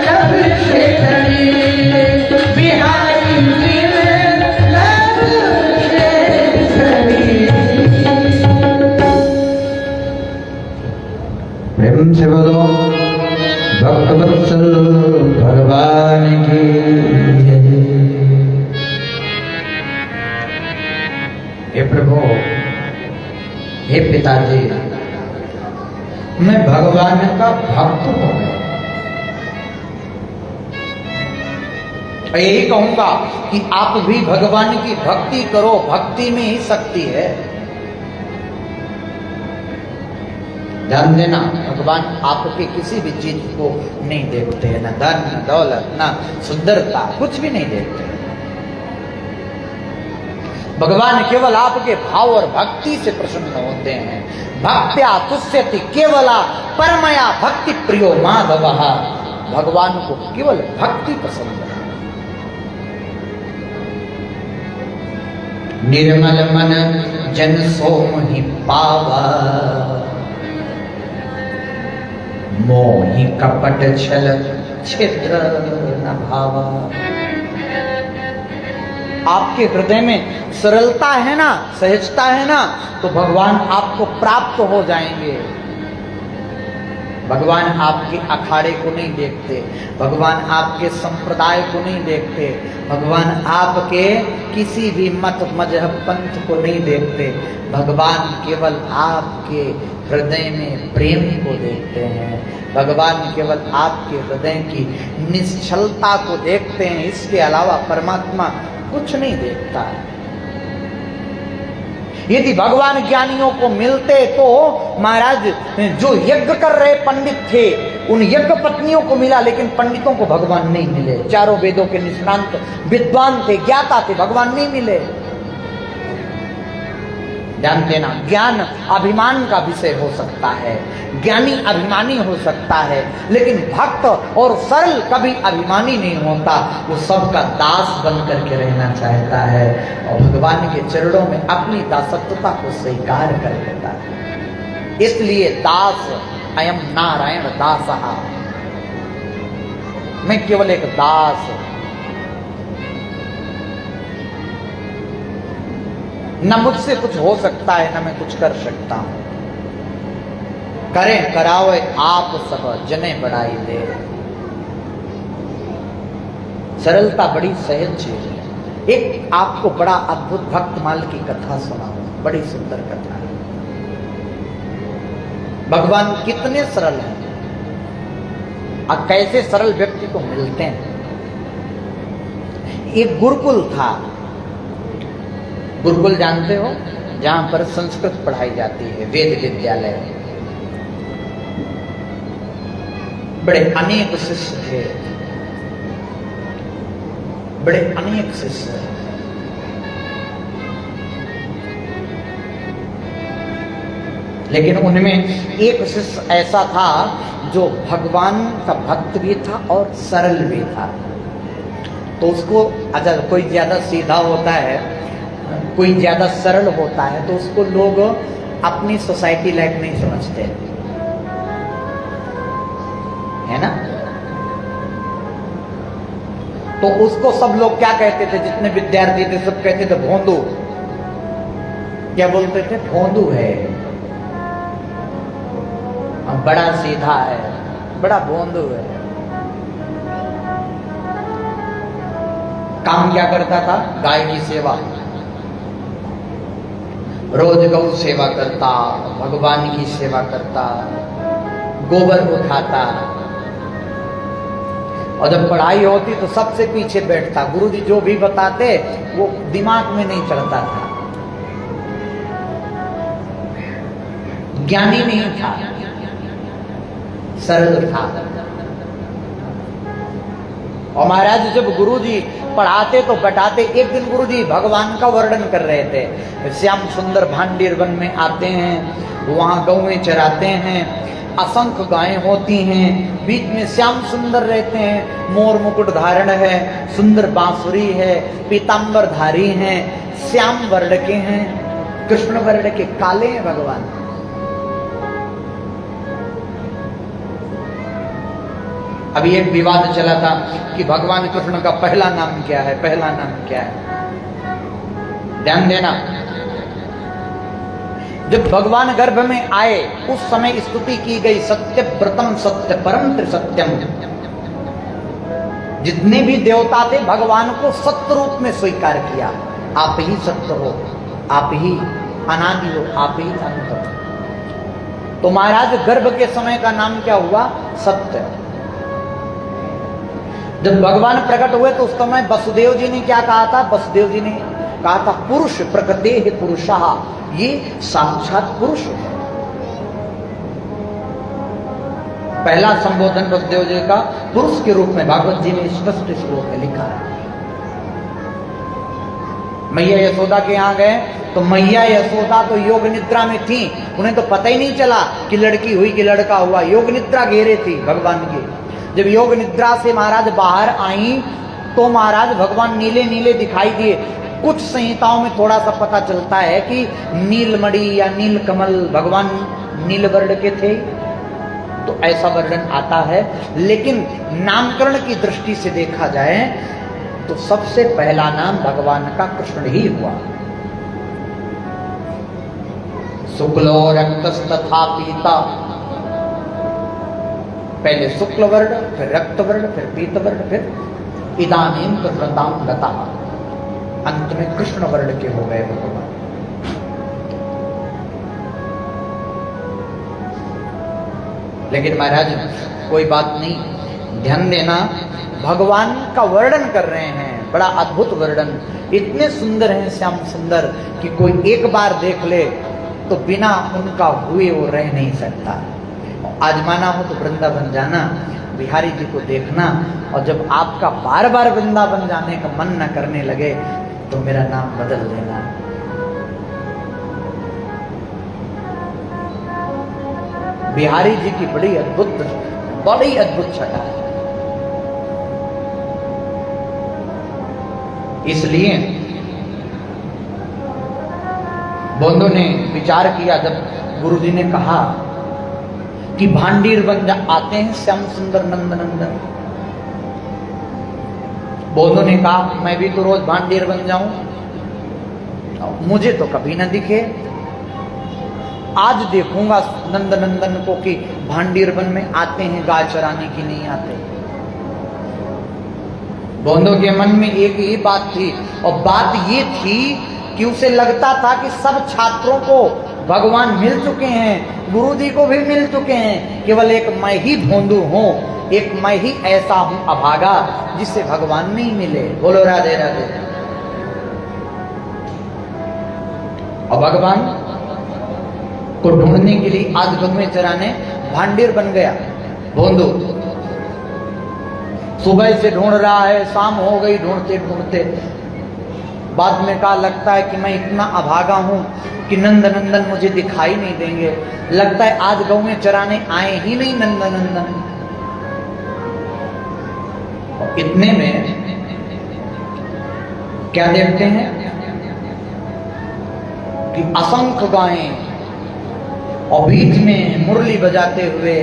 कब से खड़ी, बिहारी जी में कब से खड़ी। प्रेम से बोलो भक्तवत्सल भगवान की जय। हे प्रभु, हे पिताजी, मैं भगवान का भक्त हो गया। यही कहूंगा कि आप भी भगवान की भक्ति करो, भक्ति में ही शक्ति है। ध्यान देना, भगवान आपके किसी भी चीज को नहीं देखते हैं, न धन न दौलत न सुंदरता, कुछ भी नहीं देखते। भगवान केवल आपके भाव और भक्ति से प्रसन्न होते हैं। भक्त्या तुष्यति केवला परमया भक्ति प्रियो माधवः। भगवान को केवल भक्ति पसंद है। निर्मल मन जन सो मोहि पावा, मोहि कपट छल छिद्र न भावा। आपके हृदय में सरलता है ना, सहजता है ना, तो भगवान आपको प्राप्त हो जाएंगे। भगवान आपके अखाड़े को नहीं देखते, भगवान आपके संप्रदाय को नहीं देखते, भगवान आपके किसी भी मत मजहब पंथ को नहीं देखते। भगवान केवल आपके हृदय में प्रेम को देखते हैं। भगवान केवल आपके हृदय की निश्चलता को देखते हैं। इसके अलावा परमात्मा कुछ नहीं देखता। यदि भगवान ज्ञानियों को मिलते तो महाराज जो यज्ञ कर रहे पंडित थे उन यज्ञ पत्नियों को मिला, लेकिन पंडितों को भगवान नहीं मिले। चारों वेदों के निष्णांत विद्वान थे, ज्ञाता थे, भगवान नहीं मिले। ध्यान देना, ज्ञान अभिमान का विषय हो सकता है, ज्ञानी अभिमानी हो सकता है, लेकिन भक्त और सरल कभी अभिमानी नहीं होता। वो सबका दास बन करके रहना चाहता है और भगवान के चरणों में अपनी दासत्वता को स्वीकार कर लेता है। इसलिए दास, अयम नारायण दासः, मैं केवल एक दास, न मुझसे कुछ हो सकता है न मैं कुछ कर सकता हूं। करें करावे आप सब जने बढ़ाई दे। सरलता बड़ी सहज चीज है। एक आपको बड़ा अद्भुत भक्तमाल की कथा सुनाऊं, बड़ी सुंदर कथा है। भगवान कितने सरल हैं और कैसे सरल व्यक्ति को मिलते हैं। एक गुरुकुल था, गुरुकुल जानते हो, जहां पर संस्कृत पढ़ाई जाती है, वेद विद्यालय। बड़े अनेक शिष्य थे, बड़े अनेक शिष्य। लेकिन उनमें एक शिष्य ऐसा था जो भगवान का भक्त भी था और सरल भी था। तो उसको अच्छा, कोई ज़्यादा सीधा होता है, कोई ज़्यादा सरल होता है, तो उसको लोग अपनी सोसाइटी लाइफ नहीं समझते, है ना। तो उसको सब लोग क्या कहते थे, जितने विद्यार्थी थे सब कहते थे भोंदू। क्या बोलते थे? भोंदू है, बड़ा सीधा है, बड़ा भोंदू है। काम क्या करता था? गाय की सेवा, रोज गौ सेवा करता, भगवान की सेवा करता, गोबर उठाता, और जब पढ़ाई होती तो सबसे पीछे बैठता। गुरुजी जो भी बताते वो दिमाग में नहीं चढ़ता था, ज्ञानी नहीं था, सरल था। और महाराज जब गुरुजी पढ़ाते तो बताते, एक दिन गुरुजी भगवान का वर्णन कर रहे थे। श्याम सुंदर भांडीर वन में आते हैं, वहां गौएं चराते हैं, असंख्य गायें होती हैं, बीच में श्याम सुंदर रहते हैं, मोर मुकुट धारण है, सुंदर बांसुरी है, पीतांबर धारी हैं, श्याम वर्ण के हैं, कृष्ण वर्ण के काले हैं भगवान। अभी एक विवाद चला था कि भगवान कृष्ण का पहला नाम क्या है, पहला नाम क्या है। ध्यान देना, जब भगवान गर्भ में आए उस समय स्तुति की गई, सत्य व्रतम सत्य परम त्रिसत्यम। जितने भी देवता थे भगवान को सत्य रूप में स्वीकार किया। आप ही सत्य हो, आप ही अनादि हो, आप ही अंत हो। तो महाराज गर्भ के समय का नाम क्या हुआ? सत्य। जब भगवान प्रकट हुए तो उस समय वसुदेव जी ने क्या कहा था? वसुदेव जी ने कहा था पुरुष प्रकृते है पुरुषः, ये साक्षात पुरुष है। पहला संबोधन वसुदेव जी का पुरुष के रूप में भागवत जी में स्पष्ट श्लोक में लिखा है। मैया यशोदा के यहाँ गए तो मैया यशोदा तो योग निद्रा में थी, उन्हें तो पता ही नहीं चला कि लड़की हुई कि लड़का हुआ। योग निद्रा घेरे थी भगवान की। जब योग निद्रा से महाराज बाहर आई तो महाराज भगवान नीले नीले दिखाई दिए। कुछ संहिताओं में थोड़ा सा पता चलता है कि नीलमणि या नीलकमल भगवान नीलवर्ण के थे, तो ऐसा वर्णन आता है। लेकिन नामकरण की दृष्टि से देखा जाए तो सबसे पहला नाम भगवान का कृष्ण ही हुआ। शुक्लो रक्तस्तथा पीता, पहले शुक्ल वर्ण, फिर रक्त वर्ण, फिर पीत वर्ण, फिर इदानीम कृष्णताम गता, अंत में कृष्ण वर्ण के हो गए भगवान। लेकिन महाराज कोई बात नहीं, ध्यान देना, भगवान का वर्णन कर रहे हैं, बड़ा अद्भुत वर्णन। इतने सुंदर हैं श्याम सुंदर कि कोई एक बार देख ले तो बिना उनका हुए वो रह नहीं सकता। आजमाना हो तो वृंदावन जाना, बिहारी जी को देखना, और जब आपका बार बार वृंदावन जाने का मन न करने लगे तो मेरा नाम बदल देना। बिहारी जी की बड़ी अद्भुत छटा है। इसलिए बोंदो ने विचार किया, जब गुरु जी ने कहा कि भांडीर बन आते हैं श्याम सुंदर नंद नंदन, बोंदो ने कहा मैं भी तो रोज भांडीर बन जाऊं, मुझे तो कभी ना दिखे। आज देखूंगा नंद नंदन को कि भांडीर वन में आते हैं गाय चराने की नहीं आते। बोंदो के मन में एक ही बात थी, और बात ये थी कि उसे लगता था कि सब छात्रों को भगवान मिल चुके हैं, गुरु जी को भी मिल चुके हैं, केवल एक मैं ही भोंदू हूं, एक मैं ही ऐसा हूं अभागा जिससे भगवान नहीं मिले। बोलो राधे राधे। और भगवान को ढूंढने के लिए आज गौएं चराने भांडीर बन गया भोंदू। सुबह से ढूंढ रहा है, शाम हो गई ढूंढते ढूंढते। बाद में कहा लगता है कि मैं इतना अभागा हूं कि नंद नंदन मुझे दिखाई नहीं देंगे, लगता है आज गौ में चराने आए ही नहीं नंद नंदन। इतने में क्या देखते हैं कि असंख्य गायें और बीच में मुरली बजाते हुए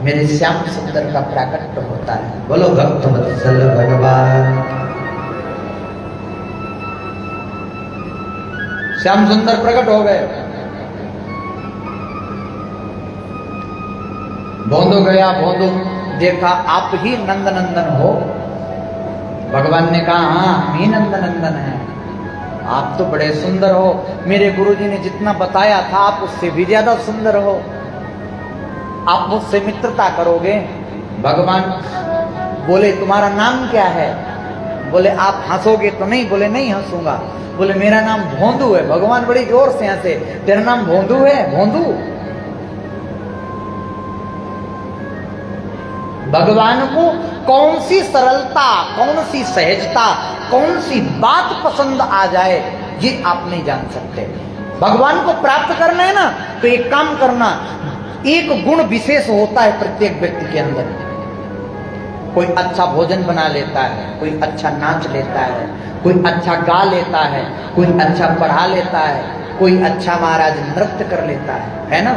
मेरे श्याम सुंदर का प्राकट्य होता है। बोलो भक्त वत्सल भगवान। श्याम सुंदर प्रकट हो गए। भोंदू गया, भोंदू देखा आप ही नंद नंदन हो। भगवान ने कहा हाँ हम ही नंद नंदन हैं, आप तो बड़े सुंदर हो, मेरे गुरुजी ने जितना बताया था आप उससे भी ज्यादा सुंदर हो, आप मुझसे मित्रता करोगे। भगवान बोले तुम्हारा नाम क्या है? बोले आप हंसोगे तो नहीं? बोले नहीं हंसूंगा। बोले मेरा नाम भोंदू है। भगवान बड़ी जोर से हंसे, तेरा नाम भोंदू है? भोंदू। भगवान को कौन सी सरलता, कौन सी सहजता, कौन सी बात पसंद आ जाए ये आप नहीं जान सकते। भगवान को प्राप्त करना है ना तो एक काम करना, एक गुण विशेष होता है प्रत्येक व्यक्ति के अंदर। कोई अच्छा भोजन बना लेता है, कोई अच्छा नाच लेता है, कोई अच्छा गा लेता है, कोई अच्छा पढ़ा लेता है, कोई अच्छा महाराज नृत्य कर लेता है ना।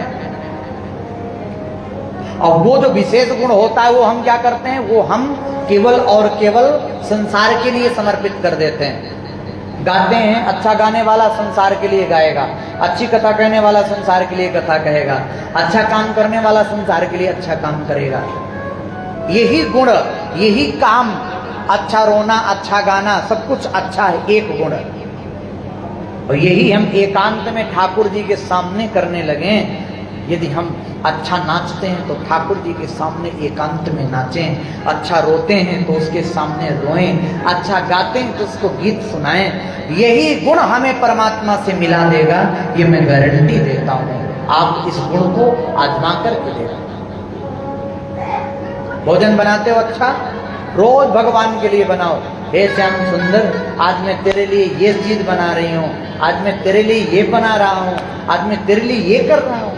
और वो जो विशेष गुण होता है वो हम क्या करते हैं, वो हम केवल और केवल संसार के लिए समर्पित कर देते हैं। गाते हैं, अच्छा गाने वाला संसार के लिए गाएगा, अच्छी कथा कहने वाला संसार के लिए कथा कहेगा, अच्छा काम करने वाला संसार के लिए अच्छा काम करेगा। यही गुण, यही काम, अच्छा रोना, अच्छा गाना, सब कुछ अच्छा है, एक गुण। और यही हम एकांत में ठाकुर जी के सामने करने लगे। यदि हम अच्छा नाचते हैं तो ठाकुर जी के सामने एकांत में नाचें, अच्छा रोते हैं तो उसके सामने रोएं, अच्छा गाते हैं तो उसको गीत सुनाएं। यही गुण हमें परमात्मा से मिला देगा, ये मैं गारंटी देता हूं। आप इस गुण को आजमा करके देखो। भोजन बनाते हो अच्छा, रोज भगवान के लिए बनाओ। हे श्याम सुंदर, आज मैं तेरे लिए ये चीज बना रही हूँ, आज मैं तेरे लिए ये बना रहा हूँ, आज मैं तेरे लिए ये कर रहा हूँ।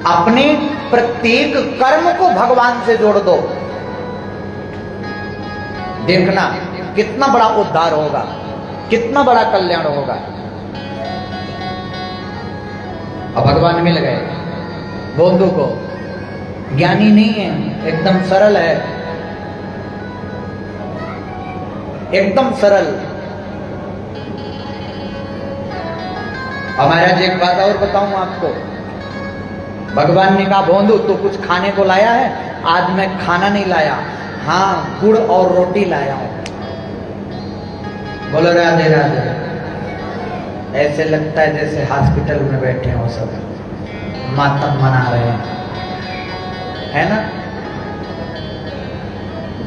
अपने प्रत्येक कर्म को भगवान से जोड़ दो, देखना कितना बड़ा उद्धार होगा, कितना बड़ा कल्याण होगा। अब भगवान मिल गए भोंदू को। ज्ञानी नहीं है, एकदम सरल है, एकदम सरल। और महाराज एक बात और बताऊं आपको, भगवान ने कहा भोंदू तू कुछ खाने को लाया है? आज मैं खाना नहीं लाया, हाँ गुड़ और रोटी लाया हूं। बोलो राधे राधे। ऐसे लगता है जैसे हॉस्पिटल में बैठे हो सब, मातम मना रहे हैं, है ना।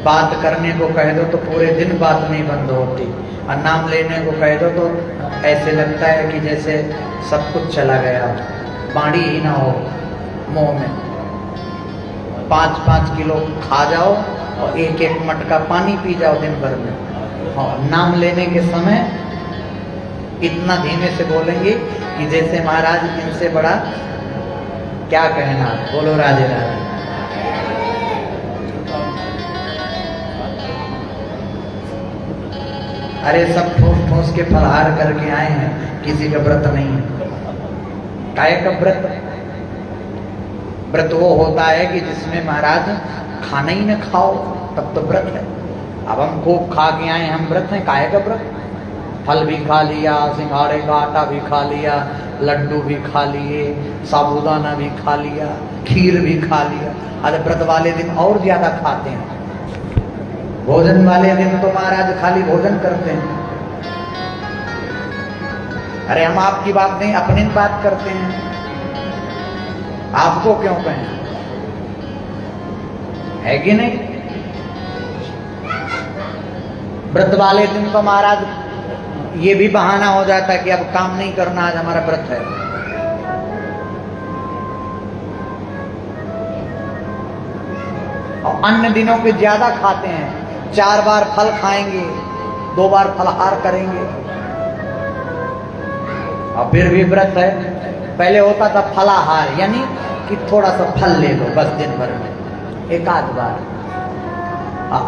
बात करने को कह दो तो पूरे दिन बात नहीं बंद होती, और नाम लेने को कह दो तो ऐसे लगता है कि जैसे सब कुछ चला गया, बाड़ी ही ना हो मुंह में। 5-5 किलो खा जाओ और 1-1 मटका पानी पी जाओ दिन भर में। और नाम लेने के समय इतना धीमे से बोलेंगे कि जैसे महाराज इनसे बड़ा क्या कहना। बोलो राधे राधे। अरे सब ठूस ठूस के फलहार करके आए हैं, किसी का व्रत नहीं है। काय का व्रत? व्रत वो होता है कि जिसमें महाराज खाना ही न खाओ, तब तो व्रत है। अब हम खूब खा के आए, हम व्रत हैं? काय का व्रत? फल भी खा लिया, सिंघाड़े का आटा भी खा लिया, लड्डू भी खा लिए, साबूदाना भी खा लिया, खीर भी खा लिया। अरे व्रत वाले दिन और ज्यादा खाते हैं, भोजन वाले दिन तो महाराज खाली भोजन करते हैं। अरे हम आपकी बात नहीं, अपनी बात करते हैं, आपको क्यों कहें, है कि नहीं। व्रत वाले दिन तो महाराज ये भी बहाना हो जाता है कि अब काम नहीं करना, आज हमारा व्रत है। और अन्य दिनों के ज्यादा खाते हैं, 4 बार फल खाएंगे, 2 बार फलहार करेंगे, और फिर भी व्रत है। पहले होता था फलाहार, यानी कि थोड़ा सा फल ले लो बस दिन भर में, 1 बार।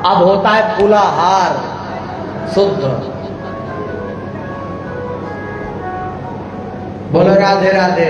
अब होता है फूलाहार, शुद्ध। बोलो राधे राधे।